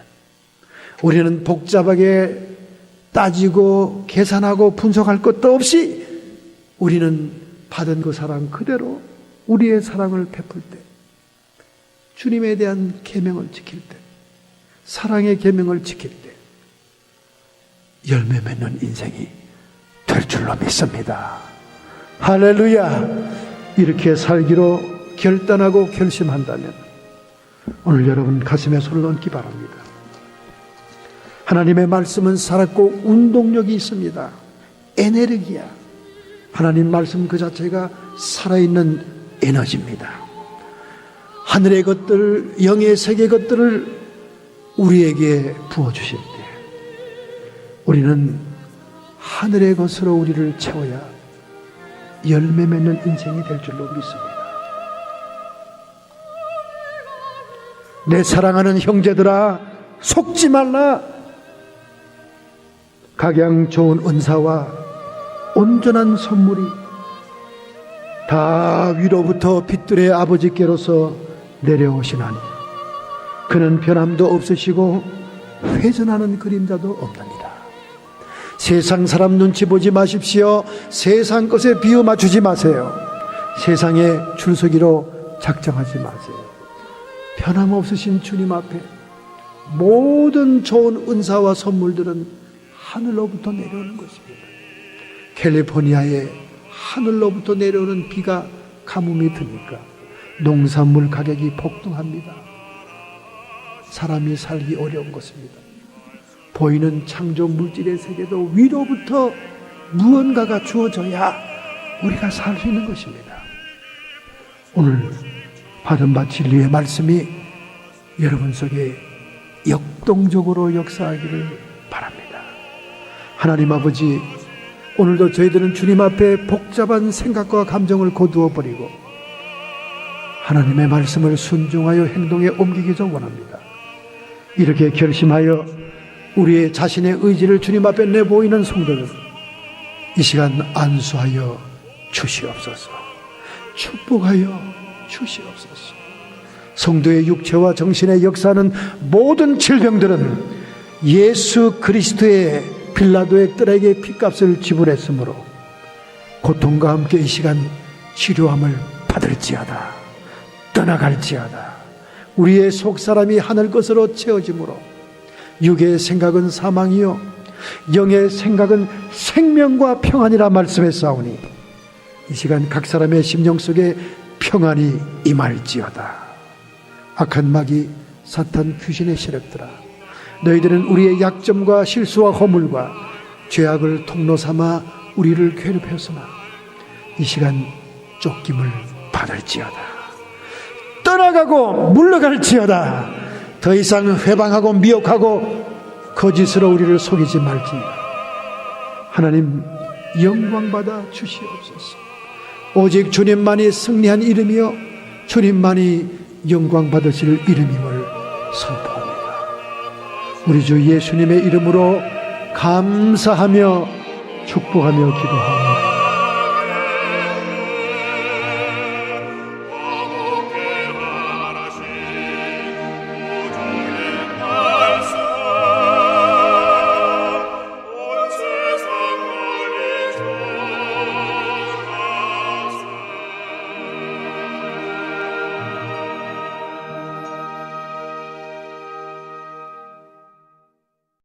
우리는 복잡하게 따지고 계산하고 분석할 것도 없이 우리는 받은 그 사랑 그대로 우리의 사랑을 베풀 때, 주님에 대한 계명을 지킬 때, 사랑의 계명을 지킬 때 열매 맺는 인생이 될 줄로 믿습니다. 할렐루야. 이렇게 살기로 결단하고 결심한다면 오늘 여러분 가슴에 손을 얹기 바랍니다. 하나님의 말씀은 살았고 운동력이 있습니다. 에너지야. 하나님 말씀 그 자체가 살아있는 에너지입니다. 하늘의 것들, 영의 세계 것들을 우리에게 부어주실 때 우리는 하늘의 것으로 우리를 채워야 열매 맺는 인생이 될 줄로 믿습니다. 내 사랑하는 형제들아, 속지 말라. 각양 좋은 은사와 온전한 선물이 다 위로부터 빛들의 아버지께로서 내려오시나니 그는 변함도 없으시고 회전하는 그림자도 없느니라. 세상 사람 눈치 보지 마십시오. 세상 것에 비유 맞추지 마세요. 세상에 줄서기로 작정하지 마세요. 변함없으신 주님 앞에 모든 좋은 은사와 선물들은 하늘로부터 내려오는 것입니다. 캘리포니아에 하늘로부터 내려오는 비가 가뭄이 드니까 농산물 가격이 폭등합니다. 사람이 살기 어려운 것입니다. 보이는 창조 물질의 세계도 위로부터 무언가가 주어져야 우리가 살 수 있는 것입니다. 오늘 받은 바 진리의 말씀이 여러분 속에 역동적으로 역사하기를 바랍니다. 하나님 아버지, 오늘도 저희들은 주님 앞에 복잡한 생각과 감정을 거두어 버리고 하나님의 말씀을 순종하여 행동에 옮기기 원합니다. 이렇게 결심하여 우리의 자신의 의지를 주님 앞에 내보이는 성도들, 이 시간 안수하여 주시옵소서. 축복하여 주시옵소서. 성도의 육체와 정신의 역사하는 모든 질병들은 예수 그리스도의 빌라도의 뜰에게 핏값을 지불했으므로 고통과 함께 이 시간 치료함을 받을지어다. 떠나갈지어다. 우리의 속사람이 하늘 것으로 채워지므로 육의 생각은 사망이요 영의 생각은 생명과 평안이라 말씀했사오니 이 시간 각 사람의 심령 속에 평안이 임할지어다. 악한 마귀 사탄 귀신의 세력들아, 너희들은 우리의 약점과 실수와 허물과 죄악을 통로 삼아 우리를 괴롭혔으나 이 시간 쫓김을 받을지어다. 떠나가고 물러갈지어다. 더 이상 회방하고 미혹하고 거짓으로 우리를 속이지 말지어다. 하나님 영광받아 주시옵소서. 오직 주님만이 승리한 이름이요 주님만이 영광 받으실 이름임을 선포합니다. 우리 주 예수님의 이름으로 감사하며 축복하며 기도합니다.